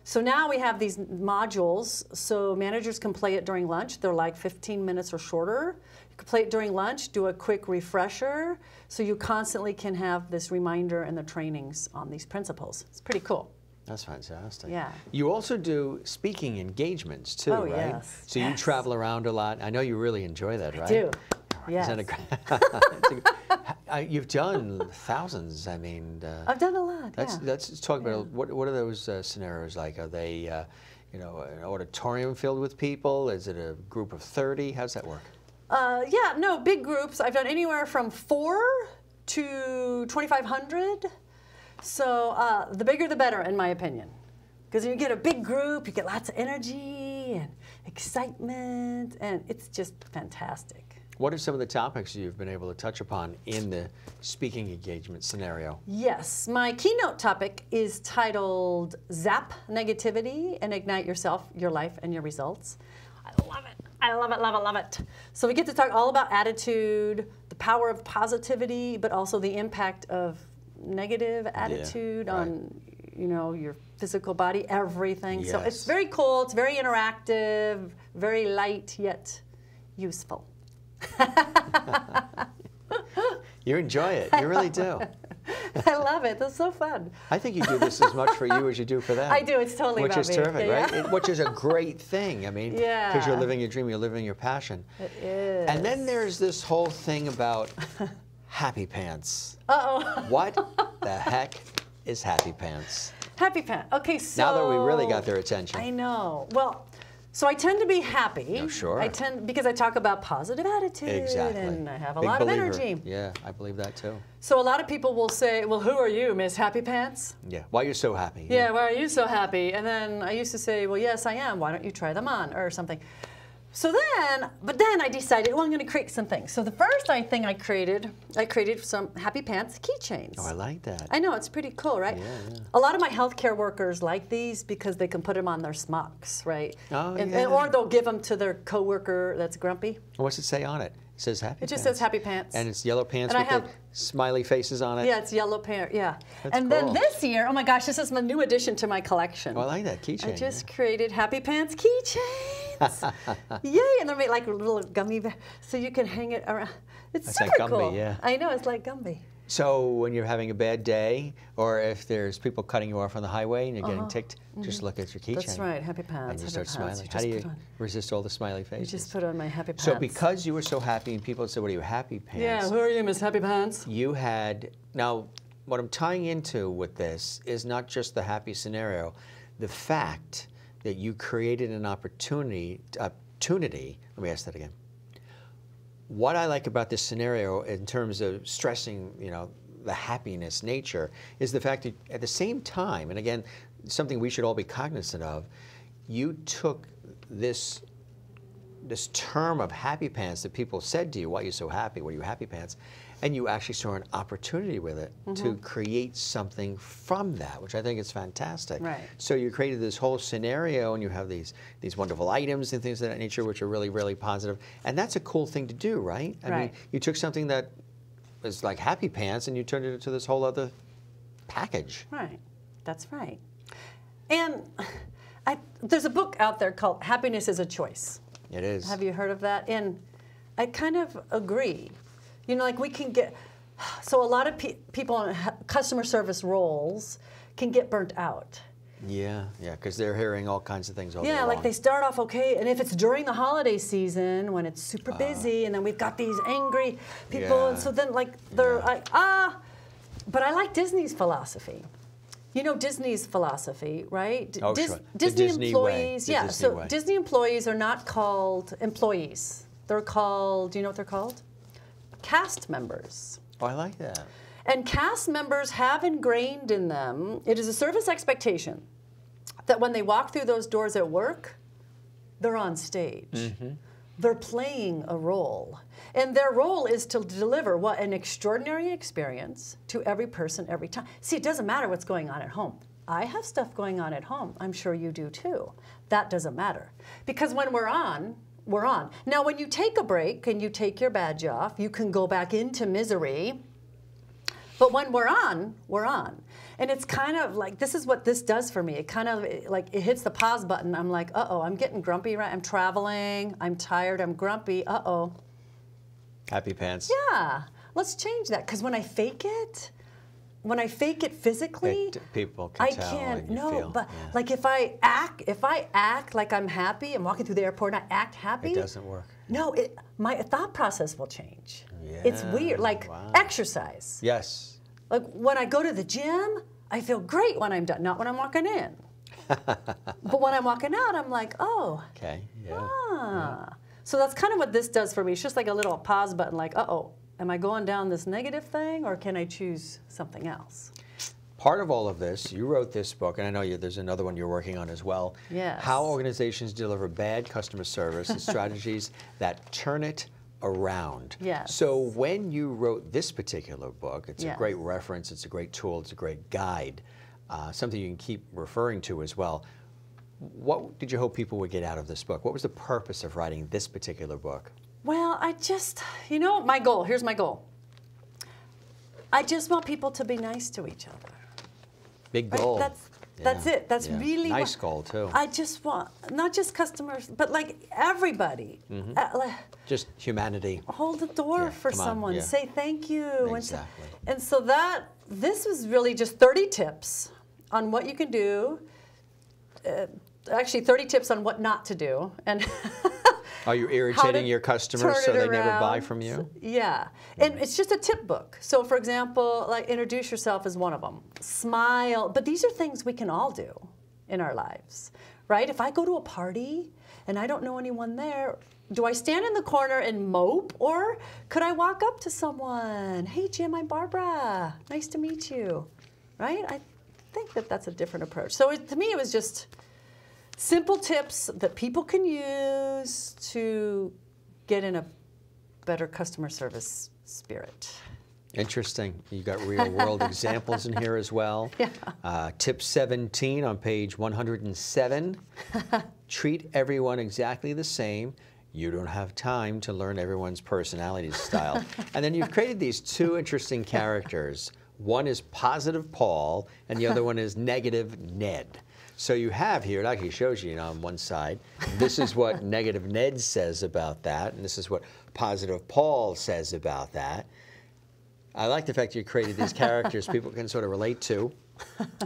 So now we have these modules, so managers can play it during lunch. They're like 15 minutes or shorter. You can play it during lunch, do a quick refresher, so you constantly can have this reminder and the trainings on these principles. It's pretty cool. That's fantastic. Yeah. You also do speaking engagements too, right? Yes. So you travel around a lot. I know you really enjoy that, right? I do. Yes. You've done thousands. I mean, I've done a lot. Let's talk about what are those scenarios like? Are they, an auditorium filled with people? Is it a group of 30? How does that work? Yeah, no, big groups. I've done anywhere from 4 to 2,500. So the bigger the better, in my opinion. Because you get a big group, you get lots of energy and excitement, and it's just fantastic. What are some of the topics you've been able to touch upon in the speaking engagement scenario? Yes, my keynote topic is titled Zap Negativity and Ignite Yourself, Your Life, and Your Results. I love it. I love it, love it, love it. So we get to talk all about attitude, the power of positivity, but also the impact of negative attitude on your physical body, everything. Yes. So it's very cool, it's very interactive, very light yet useful. You enjoy it, you really do. I love it, that's so fun. I think you do this as much for you as you do for them. I do, it's totally which about is me. terrific, Yeah. right? Which is a great thing, I mean, because you're living your dream, you're living your passion. It is. And then there's this whole thing about happy pants. Uh-oh. What the heck is happy pants? Happy pants. Okay, so now that we really got their attention. I know. Well, so I tend to be happy. Oh, sure. Because I talk about positive attitude. Exactly. And I have a Big lot believer. of energy. Yeah, I believe that too. So a lot of people will say, well, who are you, Miss Happy Pants? Yeah, why are you so happy? Yeah, why are you so happy? And then I used to say, well, yes, I am. Why don't you try them on or something? So then I decided, well, I'm going to create some things. So the first thing I created some Happy Pants keychains. Oh, I like that. I know, it's pretty cool, right? Yeah. A lot of my healthcare workers like these because they can put them on their smocks, right? Oh, Or they'll give them to their coworker that's grumpy. What's it say on it? It says happy pants. It just says Happy Pants. And it's yellow pants And with the smiley faces on it? Yeah, it's yellow pants, yeah. That's and cool. then this year, oh my gosh, this is my new addition to my collection. Oh, I like that keychain. I just created Happy Pants keychains. Yay, and they're made like little gummy bears, so you can hang it around. It's super like Gumby, cool. yeah. I know, it's like Gumby. So when you're having a bad day, or if there's people cutting you off on the highway and you're getting ticked, just look at your keychain. That's right, Happy Pants. And you Happy start Pants. smiling. How do you resist all the smiley faces? You just put on my Happy Pants. So because you were so happy and people said, what are you, Happy Pants? Yeah, who are you, Miss Happy Pants? You had, now what I'm tying into with this is not just the happy scenario, the fact that you created an opportunity, let me ask that again. What I like about this scenario in terms of stressing, the happiness nature is the fact that at the same time, and again, something we should all be cognizant of, you took this this term of happy pants that people said to you, why are you so happy? What are you happy pants? And you actually saw an opportunity with it to create something from that, which I think is fantastic. Right. So you created this whole scenario, and you have these wonderful items and things of that nature, which are really, really positive. And that's a cool thing to do, right? I mean, you took something that was like happy pants, and you turned it into this whole other package. Right. That's right. And there's a book out there called Happiness is a Choice. It is. Have you heard of that? And I kind of agree. You know, like we can get, so a lot of people in customer service roles can get burnt out. Yeah, because they're hearing all kinds of things all day Yeah, long. like they start off okay, and if it's during the holiday season when it's super busy, and then we've got these angry people, and so then like they're like, but I like Disney's philosophy. You know Disney's philosophy, right? Oh, sure. Disney Disney employees, way. Disney way. Disney employees are not called employees. They're called, do you know what they're called? Cast members. Oh, I like that. And cast members have ingrained in them, it is a service expectation that when they walk through those doors at work, they're on stage. They're playing a role. And their role is to deliver an extraordinary experience to every person every time. See, it doesn't matter what's going on at home. I have stuff going on at home. I'm sure you do too. That doesn't matter. Because when we're on, we're on. Now, when you take a break and you take your badge off, you can go back into misery. But when we're on, we're on. And it's kind of like, this is what this does for me. It kind of, like, it hits the pause button. I'm like, uh-oh, I'm getting grumpy, right? I'm traveling, I'm tired, I'm grumpy, uh-oh. Happy pants. Yeah, let's change that. Because when I fake it physically, people can tell can't. and you No, feel, but like if I act like I'm happy, I'm walking through the airport and I act happy. It doesn't work. No, my thought process will change. Yeah, It's weird. Like exercise. Yes. Like when I go to the gym, I feel great when I'm done, not when I'm walking in. But when I'm walking out, I'm like, oh. Okay. Yeah. Yeah. So that's kind of what this does for me. It's just like a little pause button, like, uh-oh, am I going down this negative thing, or can I choose something else? Part of all of this, you wrote this book, and I know there's another one you're working on as well. Yes. How organizations deliver bad customer service and strategies that turn it around. Yes. So when you wrote this particular book, it's Yes. a great reference, it's a great tool, it's a great guide, something you can keep referring to as well. What did you hope people would get out of this book? What was the purpose of writing this particular book? Well, I just, my goal, here's my goal. I just want people to be nice to each other. Big goal. Right? That's it. That's really nice goal too. I just want, not just customers, but like everybody. Just humanity. Hold the door for come on, someone. Say thank you. Exactly. And so this was really just 30 tips on what you can do. Actually, 30 tips on what not to do. And are you irritating your customers so they never buy from you? Yeah. And it's just a tip book. So for example, like introduce yourself is one of them. Smile. But these are things we can all do in our lives, right? If I go to a party and I don't know anyone there, do I stand in the corner and mope, or could I walk up to someone? Hey, Jim, I'm Barbara. Nice to meet you, right? I think that's a different approach. So to me, it was just simple tips that people can use to get in a better customer service spirit. Interesting. You got real world examples in here as well. Yeah. Tip 17 on page 107. Treat everyone exactly the same. You don't have time to learn everyone's personality style. And then you've created these two interesting characters. One is Positive Paul, and the other one is Negative Ned. So you have here, it actually shows you, on one side, this is what Negative Ned says about that, and this is what Positive Paul says about that. I like the fact you created these characters people can sort of relate to,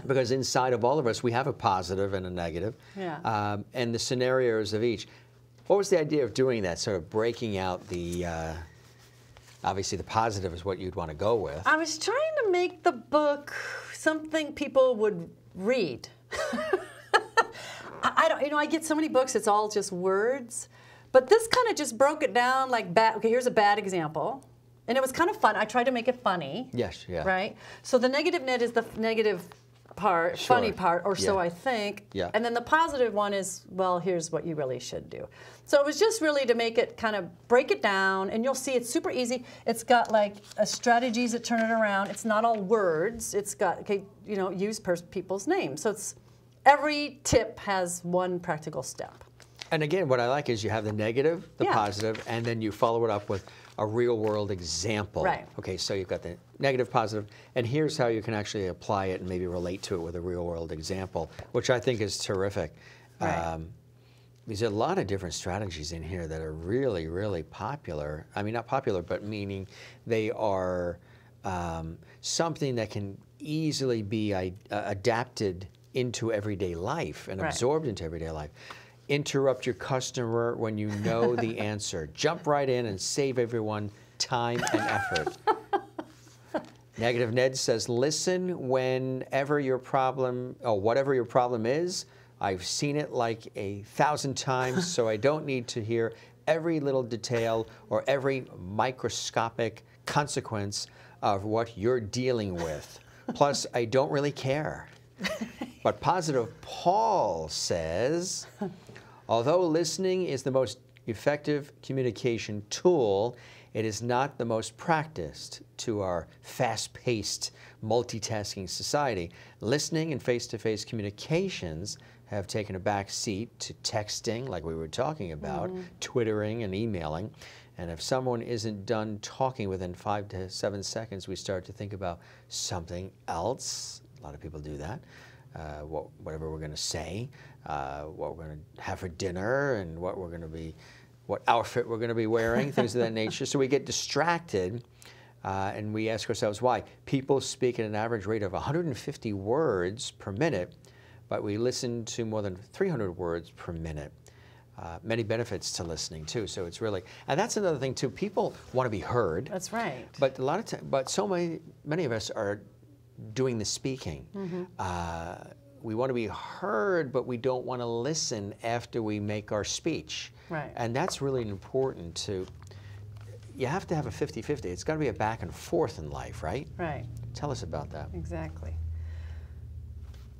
because inside of all of us, we have a positive and a negative, and the scenarios of each. What was the idea of doing that, sort of breaking out the, obviously the positive is what you'd want to go with. I was trying to make the book something people would read. I get so many books, it's all just words. But this kind of just broke it down like okay, here's a bad example. And it was kind of fun. I tried to make it funny. Yes, yeah. Right? So the negative net is the negative part, Sure. funny part, or so Yeah. I think. Yeah. And then the positive one is, well, here's what you really should do. So it was just really to make it kind of break it down, and you'll see it's super easy. It's got like strategies that turn it around. It's not all words. It's got, okay, you know, use people's names. So it's every tip has one practical step. And again, what I like is you have the negative, the Yeah. positive, and then you follow it up with a real world example. Right. Okay, so you've got the negative, positive, and here's how you can actually apply it and maybe relate to it with a real world example, which I think is terrific. Right. There's a lot of different strategies in here that are really, really popular. I mean, not popular, but meaning they are something that can easily be adapted into everyday life and Right. absorbed into everyday life. Interrupt your customer when you know the answer. Jump right in and save everyone time and effort. Negative Ned says, listen whenever your problem, or whatever your problem is. I've seen it like 1,000 times, so I don't need to hear every little detail or every microscopic consequence of what you're dealing with. Plus, I don't really care. But positive Paul says, although listening is the most effective communication tool, it is not the most practiced to our fast-paced, multitasking society. Listening and face-to-face communications have taken a back seat to texting, like we were talking about, Twittering and emailing. And if someone isn't done talking within 5 to 7 seconds, we start to think about something else. A lot of people do that. Whatever we're going to say, what we're going to have for dinner, and what outfit we're going to be wearing, things of that nature. So we get distracted, and we ask ourselves why. People speak at an average rate of 150 words per minute, but we listen to more than 300 words per minute. Many benefits to listening too. So it's really, and that's another thing too. People want to be heard. That's right. But a lot of times, but so many of us are doing the speaking. We want to be heard, but we don't want to listen after we make our speech. Right. And that's really important to, you have to have a 50-50. It's got to be a back and forth in life, right? Right. Tell us about that. Exactly.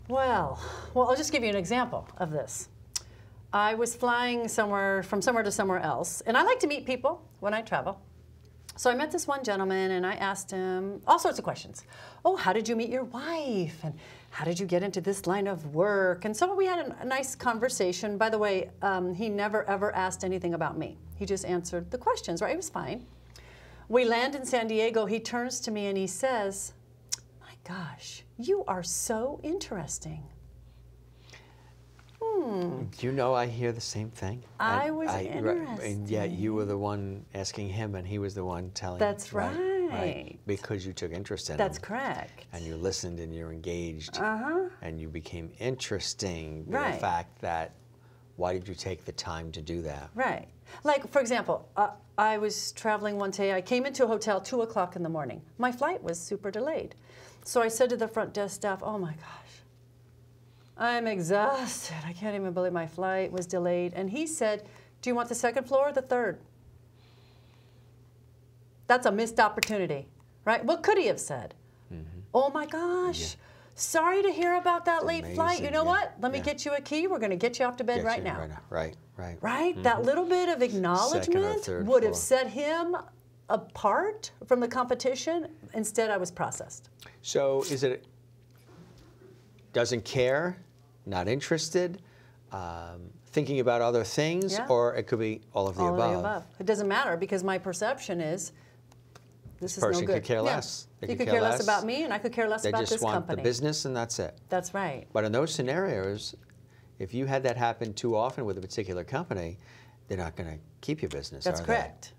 Well, I'll just give you an example of this. I was flying from somewhere to somewhere else, and I like to meet people when I travel. So I met this one gentleman, and I asked him all sorts of questions. Oh, how did you meet your wife? And how did you get into this line of work? And so we had a nice conversation. By the way, he never, ever asked anything about me. He just answered the questions, right? It was fine. We land in San Diego. He turns to me, and he says, my gosh, you are so interesting. Do you know I hear the same thing? I was interested. And yet you were the one asking him, and he was the one telling. That's right. Because you took interest in him. That's correct. And you listened and you're engaged. And you became interesting by Right. the fact that, why did you take the time to do that? Right. Like, for example, I was traveling one day. I came into a hotel 2 o'clock in the morning. My flight was super delayed. So I said to the front desk staff, oh my gosh, I'm exhausted. I can't even believe my flight was delayed. And he said, do you want the second floor or the third? That's a missed opportunity, right? What could he have said? Oh my gosh, sorry to hear about that late flight. You know what? Let me get you a key. We're going to get you off to bed right now. Right. Right? That little bit of acknowledgement third would have floor. set him apart from the competition. Instead, I was processed. So is it doesn't care, not interested, thinking about other things, Yeah. or it could be all of the All above? of the above. It doesn't matter because my perception is this is no Person good. could care less. They You could care less about me, and I could care less They about just this want company. the business, and that's it. That's right. But in those scenarios, if you had that happen too often with a particular company, they're not going to keep your business. That's are correct.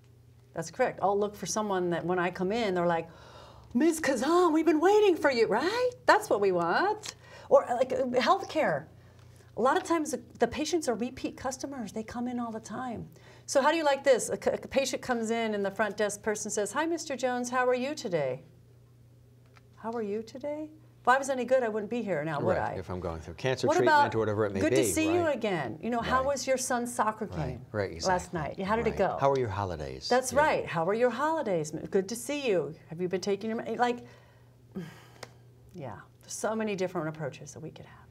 That's correct. I'll look for someone that when I come in, they're like, Ms. Khozam, we've been waiting for you, right? That's what we want. Or like healthcare. A lot of times the patients are repeat customers. They come in all the time. So how do you like this? A patient comes in and the front desk person says, hi, Mr. Jones, how are you today? How are you today? If I was any good, I wouldn't be here now, would I? If I'm going through cancer What treatment about or whatever it may good be. to see you right? again? You know, how Right. was your son's soccer game Exactly. last night? How did it go? How are your holidays? That's Yeah. right. How are your holidays? Good to see you. Have you been taking your, like, yeah. So many different approaches that we could have.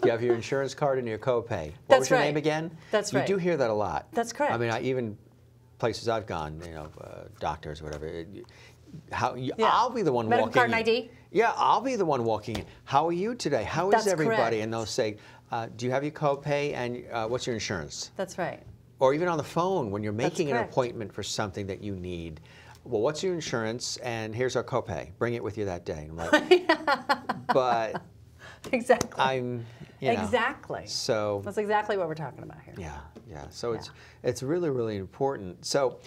You have your insurance card and your copay. What That's was your right. name again? That's right. You do hear that a lot. That's correct. I mean, even places I've gone, you know, doctors, whatever. Yeah. I'll be the one Medical walking card and in. ID? Yeah, I'll be the one walking in. How are you today? How is That's everybody? correct. And they'll say, do you have your copay and what's your insurance? That's right. Or even on the phone when you're making an correct. appointment for something that you need. Well, what's your insurance? And here's our copay. Bring it with you that day. And I'm like, but Exactly. I'm, you know. Exactly. So that's exactly what we're talking about here. yeah, yeah. So it's really, really important. So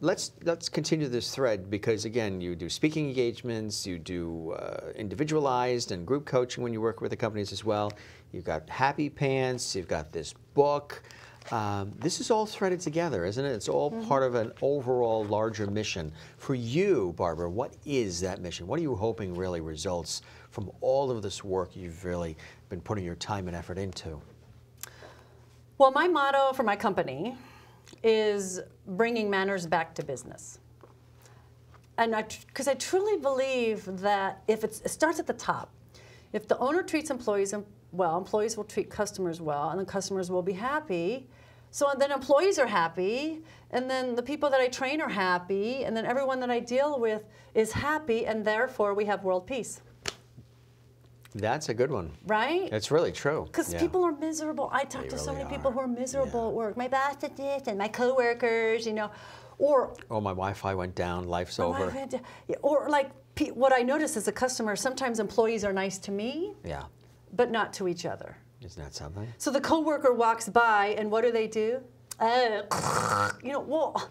let's continue this thread because again, you do speaking engagements, you do individualized and group coaching when you work with the companies as well. You've got Happy Pants. You've got this book. This is all threaded together, isn't it? It's all part of an overall larger mission. For you, Barbara, what is that mission? What are you hoping really results from all of this work you've really been putting your time and effort into? Well, my motto for my company is bringing manners back to business. And because I truly believe that if it starts at the top, if the owner treats employees well, employees will treat customers well, and the customers will be happy. So then employees are happy, and then the people that I train are happy, and then everyone that I deal with is happy, and therefore we have world peace. That's a good one. Right? It's really true. Because people are miserable. I talk to so many people who are miserable at work. My boss did this, and my coworkers, you know, or oh, my Wi-Fi went down. Life's over. Or like what I notice as a customer, sometimes employees are nice to me, but not to each other. Isn't that something? So the coworker walks by, and what do? You know, well,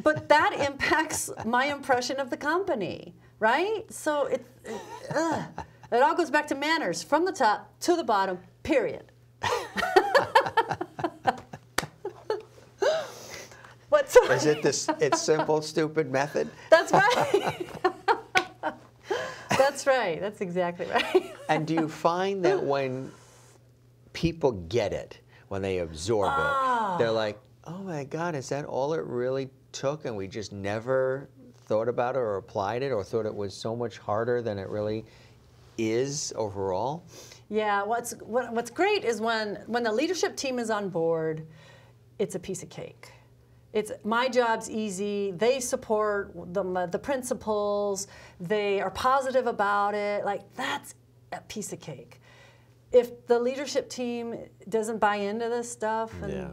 but that impacts my impression of the company, right? So it all goes back to manners, from the top to the bottom, period. Is it this? It's simple, stupid method? That's right. That's right. That's exactly right. And do you find that when people get it, when they absorb it, they're like, oh my God, is that all it really took? And we just never thought about it or applied it or thought it was so much harder than it really is overall? Yeah, what's great is when the leadership team is on board, it's a piece of cake. It's my job's easy. They support the principles. They are positive about it. Like, that's a piece of cake. If the leadership team doesn't buy into this stuff, and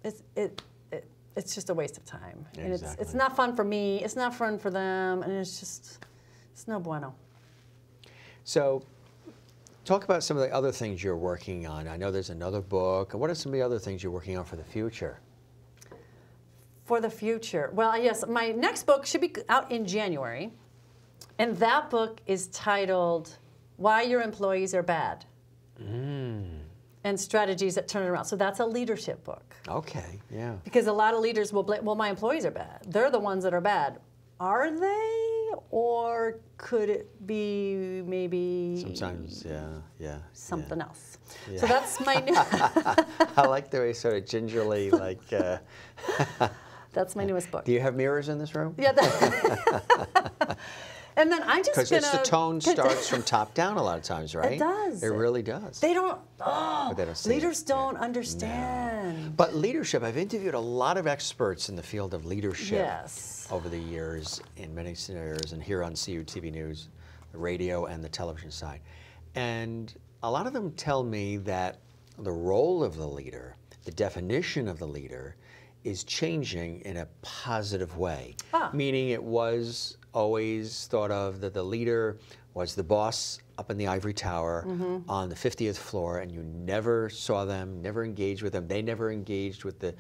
it's just a waste of time. Exactly. And it's not fun for me. It's not fun for them, and it's no bueno. So, talk about some of the other things you're working on. I know there's another book. What are some of the other things you're working on for the future? For the future. Well, yes, my next book should be out in January, and that book is titled Why Your Employees Are Bad and Strategies That Turn It Around. So that's a leadership book. Okay, yeah. Because a lot of leaders will blame, well, my employees are bad. They're the ones that are bad. Are they? Or could it be maybe sometimes, something else? Yeah. So that's my new I like the way sort of gingerly, like... That's my newest book. Do you have mirrors in this room? Yeah. And then I just because the tone starts from top down a lot of times, right? It does. It really does. They don't. Oh, they don't leaders don't understand. No. But leadership. I've interviewed a lot of experts in the field of leadership over the years in many scenarios, and here on CUTV News, the radio and the television side, and a lot of them tell me that the role of the leader, the definition of the leader, is changing in a positive way. Meaning it was always thought of that the leader was the boss up in the ivory tower on the 50th floor, and you never saw them, never engaged with them. They never engaged with the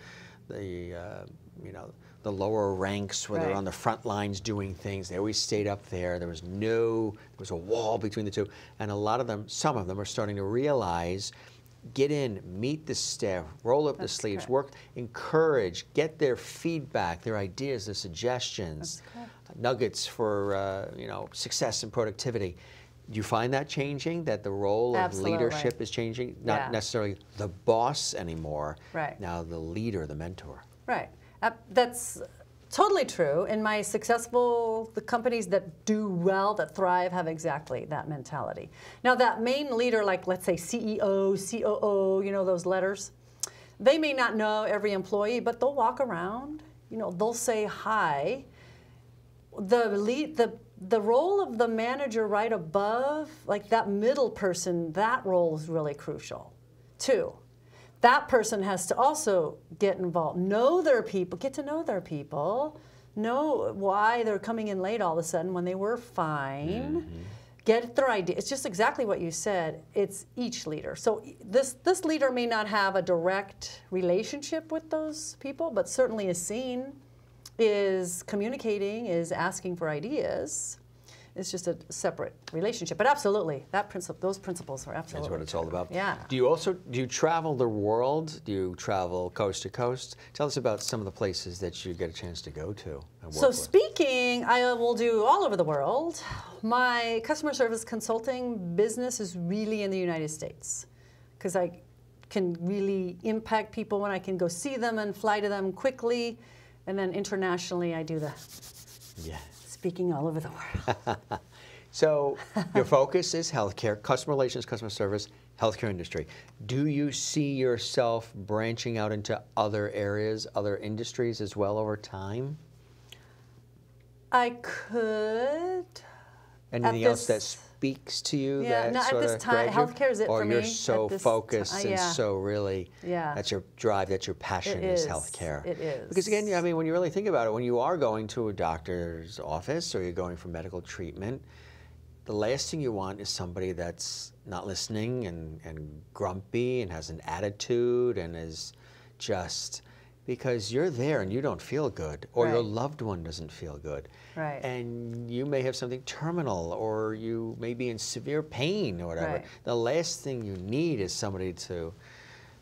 lower ranks where they're on the front lines doing things. They always stayed up there. There was a wall between the two. And a lot of them, some of them are starting to realize, get in, meet the staff, roll up the sleeves, work, encourage, get their feedback, their ideas, their suggestions, nuggets for success and productivity. Do you find that changing, that the role of leadership is changing? Not necessarily the boss anymore, now the leader, the mentor. Right. That's totally true. And my the companies that do well, that thrive, have exactly that mentality. Now that main leader, like let's say CEO, COO, you know, those letters, they may not know every employee, but they'll walk around, you know, they'll say hi. The role of the manager right above, like that middle person, that role is really crucial too. That person has to also get involved, know their people, get to know their people, know why they're coming in late all of a sudden when they were fine, get their idea. It's just exactly what you said. It's each leader. So this leader may not have a direct relationship with those people, but certainly is seen, is communicating, is asking for ideas. It's just a separate relationship. But absolutely, those principles are absolutely That's what it's all about. Yeah. Do you travel the world? Do you travel coast to coast? Tell us about some of the places that you get a chance to go to and work So with. speaking, I will do all over the world. My customer service consulting business is really in the United States because I can really impact people when I can go see them and fly to them quickly. And then internationally, I do the speaking all over the world. So your focus is healthcare, customer relations, customer service, healthcare industry. Do you see yourself branching out into other areas, other industries as well over time? I could. Anything else that speaks to you? Yeah, that no, at this time, healthcare is it for me. Or you're so focused and so really, yeah. That's your drive, that's your passion is healthcare. It is. Because again, I mean, when you really think about it, when you are going to a doctor's office or you're going for medical treatment, the last thing you want is somebody that's not listening and grumpy and has an attitude and is just, because you're there and you don't feel good, or your loved one doesn't feel good. Right. And you may have something terminal, or you may be in severe pain or whatever. Right. The last thing you need is somebody to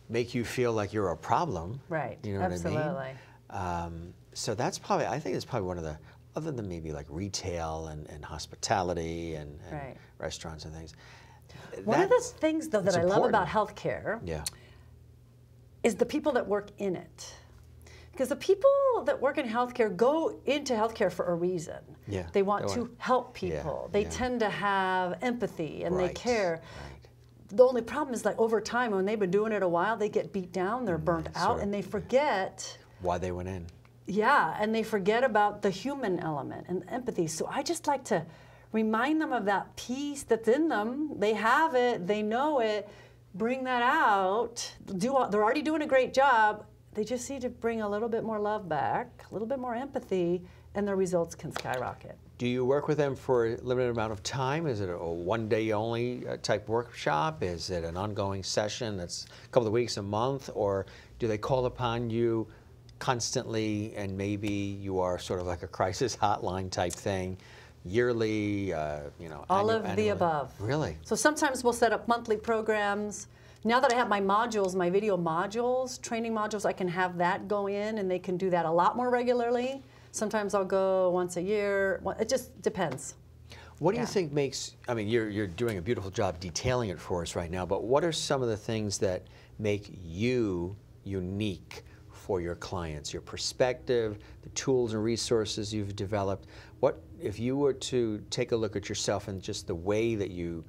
make you feel like you're a problem. Right. You know Absolutely. what I mean? So that's probably, I think it's probably one of the, other than maybe like retail and hospitality and restaurants and things. One of the things, though, that I love about healthcare is the people that work in it. Because the people that work in healthcare go into healthcare for a reason. Yeah. They want to help people. They tend to have empathy and they care. The only problem is, like, over time, when they've been doing it a while, they get beat down, they're burnt out, and they forget why they went in. Yeah, and they forget about the human element and empathy. So I just like to remind them of that piece that's in them. They have it, they know it, bring that out. They're already doing a great job. They just need to bring a little bit more love back, a little bit more empathy, and their results can skyrocket. Do you work with them for a limited amount of time? Is it a one-day only type workshop? Is it an ongoing session that's a couple of weeks, a month? Or do they call upon you constantly, and maybe you are sort of like a crisis hotline type thing, yearly, you know, all of the above. Really? So sometimes we'll set up monthly programs. Now that I have my modules, my video modules, training modules, I can have that go in, and they can do that a lot more regularly. Sometimes I'll go once a year. It just depends. What do you think makes, I mean, you're doing a beautiful job detailing it for us right now, but what are some of the things that make you unique for your clients, your perspective, the tools and resources you've developed? What, if you were to take a look at yourself and just the way that you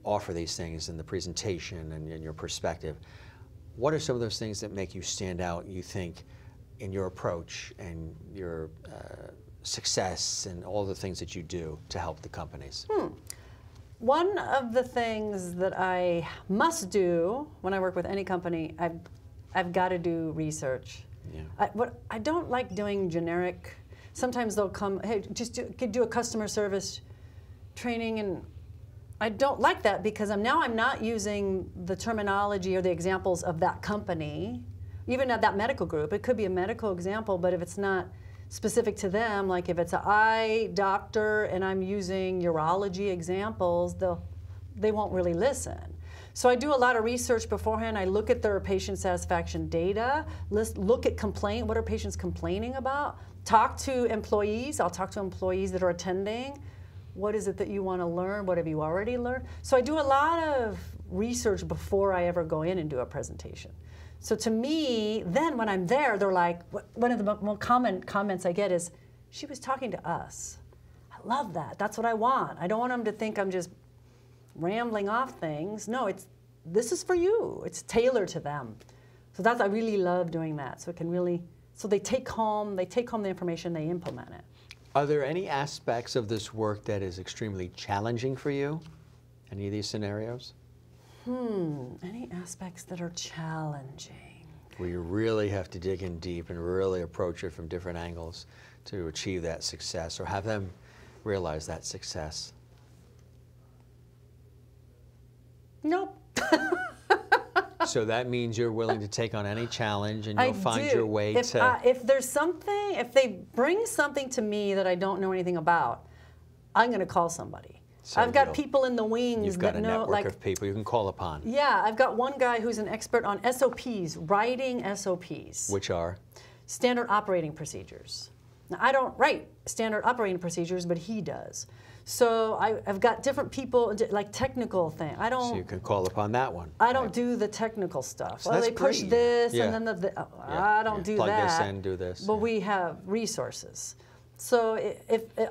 offer these things and the presentation and your perspective, what are some of those things that make you stand out, you think, in your approach and your success and all the things that you do to help the companies? One of the things that I must do when I work with any company, I've got to do research. Yeah. I don't like doing generic. Sometimes they'll come, hey, just do a customer service training, and I don't like that because I'm not using the terminology or the examples of that company, even at that medical group. It could be a medical example, but if it's not specific to them, like if it's an eye doctor and I'm using urology examples, they won't really listen. So I do a lot of research beforehand. I look at their patient satisfaction data, look at what are patients complaining about, talk to employees. I'll talk to employees that are attending. What is it that you want to learn? What have you already learned? So I do a lot of research before I ever go in and do a presentation. So to me, then when I'm there, they're like, one of the most common comments I get is, she was talking to us. I love that. That's what I want. I don't want them to think I'm just rambling off things. No, this is for you. It's tailored to them. So I really love doing that. So it can really, so they take home the information, they implement it. Are there any aspects of this work that is extremely challenging for you? Any of these scenarios? Any aspects that are challenging? Where you really have to dig in deep and really approach it from different angles to achieve that success or have them realize that success? Nope. So that means you're willing to take on any challenge and you'll find your way to... If there's something, if they bring something to me that I don't know anything about, I'm going to call somebody. So I've got people in the wings you've got that a know, network of people you can call upon. Yeah, I've got one guy who's an expert on SOPs, writing SOPs. Which are? Standard operating procedures. Now, I don't write standard operating procedures, but he does. So I've got different people, like technical thing. I don't. So you can call upon that one. I don't do the technical stuff. So well, that's they push great. this Yeah. and then Yeah. I don't do Plug that. this in, do this. But we have resources. So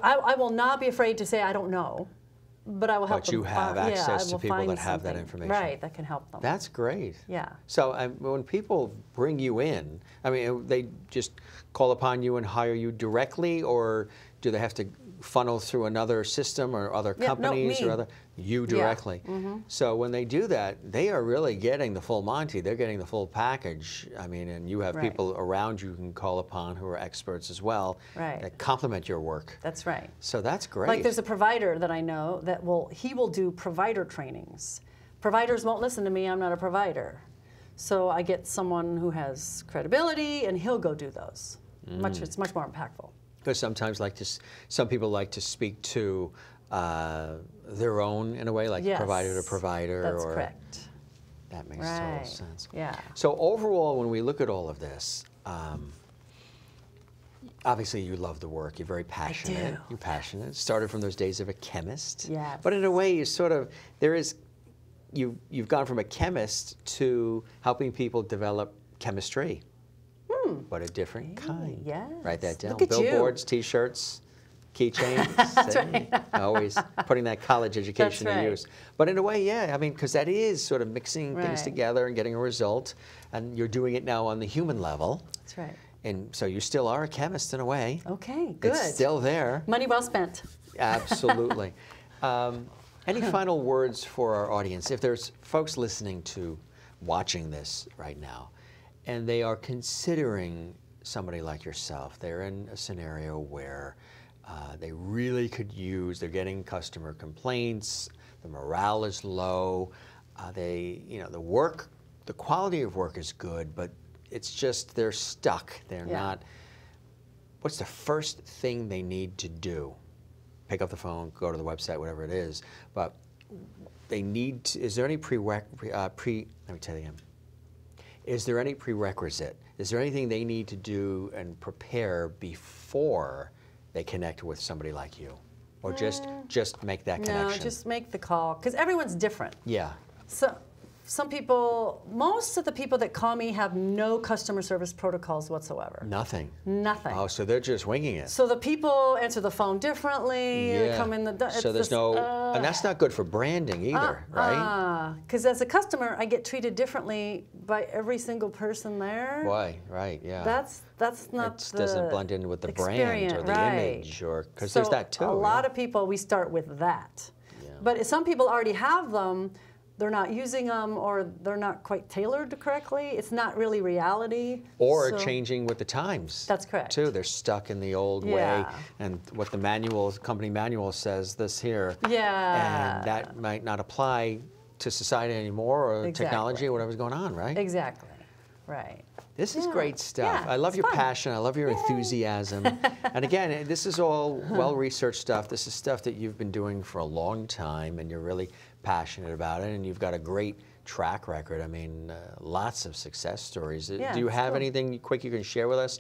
I will not be afraid to say I don't know, but I will help them. But you have access to will people find that have that something, information. right, that can help them. That's great. Yeah. So when people bring you in, I mean, they just call upon you and hire you directly, or do they have to funnel through another system or other companies or other? You directly. Yeah. Mm-hmm. So when they do that, they are really getting the full Monty. They're getting the full package. I mean, and you have people around you can call upon who are experts as well that complement your work. That's right. So that's great. Like there's a provider that I know that he will do provider trainings. Providers won't listen to me. I'm not a provider. So I get someone who has credibility, and he'll go do those. It's much more impactful. Because sometimes some people like to speak to their own in a way, like provider to provider. That's correct. That makes total sense. Yeah. So overall, when we look at all of this, obviously you love the work. You're very passionate. I do. You're passionate. Started from those days of a chemist. Yes. But in a way, you sort of you've gone from a chemist to helping people develop chemistry. But a different kind. Yes. Write that down. Look at Billboards, T-shirts, keychains. That's right. Always putting that college education to use. But in a way, yeah, I mean, because that is sort of mixing things together and getting a result. And you're doing it now on the human level. That's right. And so you still are a chemist in a way. Okay, good. It's still there. Money well spent. Absolutely. Any final words for our audience? If there's folks watching this right now, and they are considering somebody like yourself, they're in a scenario where they really could use, they're getting customer complaints, the morale is low, the quality of work is good, but it's just they're stuck. They're not. What's the first thing they need to do? Pick up the phone, go to the website, whatever it is. But they need to, is there any let me tell you again. Is there any prerequisite? Is there anything they need to do and prepare before they connect with somebody like you? Or just make that connection? No, just make the call, because everyone's different. Yeah. So some people, most of the people that call me have no customer service protocols whatsoever. Nothing? Nothing. Oh, so they're just winging it. So the people answer the phone differently, they come in the... So there's and that's not good for branding either, right? Because as a customer, I get treated differently by every single person there. Why? Right, yeah. That's not it doesn't blend in with the brand or the image, or because there's that too. A lot of people, we start with that. Yeah. But some people already have them, they're not using them, or they're not quite tailored correctly. It's not really reality. Or changing with the times. That's correct. Too, they're stuck in the old way, and what the company manual says this here. Yeah. And that might not apply to society anymore, or technology, or whatever's going on, right? Exactly. Right. This is great stuff. Yeah, I love your fun. passion. I love your enthusiasm. And again, this is all well-researched stuff. This is stuff that you've been doing for a long time, and you're really passionate about it, and you've got a great track record. I mean, lots of success stories. Yeah, Do you have cool. anything quick you can share with us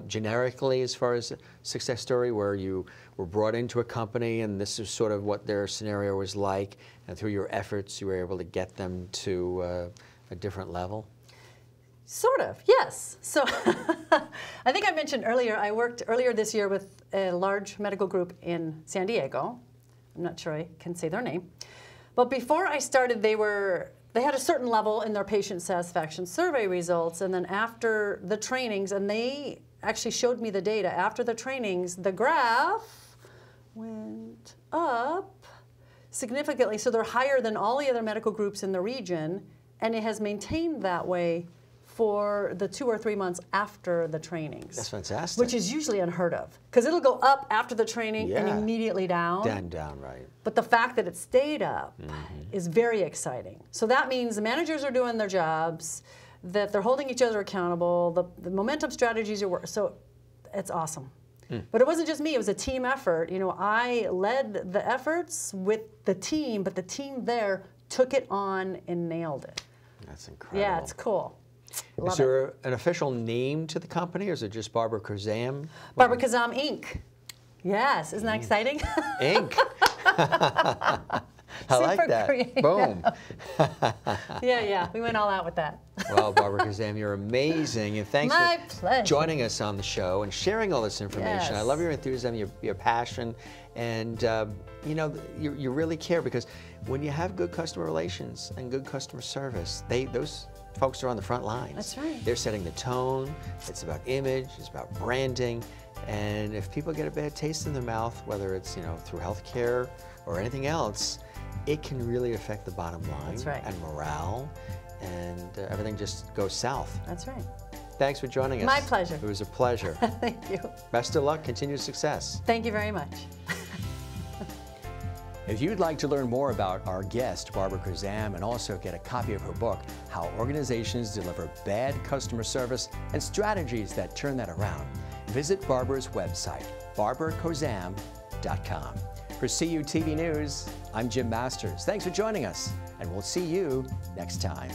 generically as far as a success story where you were brought into a company and this is sort of what their scenario was like, and through your efforts you were able to get them to a different level? Sort of, yes. So I think I mentioned earlier, I worked earlier this year with a large medical group in San Diego. I'm not sure I can say their name. But before I started, they had a certain level in their patient satisfaction survey results, and then after the trainings, and they actually showed me the data, after the trainings, the graph went up significantly. So they're higher than all the other medical groups in the region, and it has maintained that way for the 2 or 3 months after the trainings. That's fantastic. Which is usually unheard of, because it'll go up after the training and immediately down. Down, right. But the fact that it stayed up is very exciting. So that means the managers are doing their jobs, that they're holding each other accountable, the momentum strategies are working. So it's awesome. But it wasn't just me, it was a team effort. You know, I led the efforts with the team, but the team there took it on and nailed it. That's incredible. Yeah, it's cool. Is there an official name to the company, or is it just Barbara Khozam? Barbara Khozam Inc. Yes, isn't that exciting? Inc. I like that. Creative. Boom. Yeah, we went all out with that. Well, Barbara Khozam, you're amazing, and thanks for joining us on the show and sharing all this information. Yes. I love your enthusiasm, your passion, and you know, you really care, because when you have good customer relations and good customer service, those folks are on the front lines. That's right. They're setting the tone. It's about image. It's about branding. And if people get a bad taste in their mouth, whether it's, you know, through healthcare or anything else, it can really affect the bottom line. That's right. And morale, and everything just goes south. That's right. Thanks for joining us. My pleasure. It was a pleasure. Thank you. Best of luck. Continued success. Thank you very much. If you'd like to learn more about our guest, Barbara Khozam, and also get a copy of her book, How Organizations Deliver Bad Customer Service and Strategies That Turn That Around, visit Barbara's website, barbarakhozam.com. For CUTV News, I'm Jim Masters. Thanks for joining us, and we'll see you next time.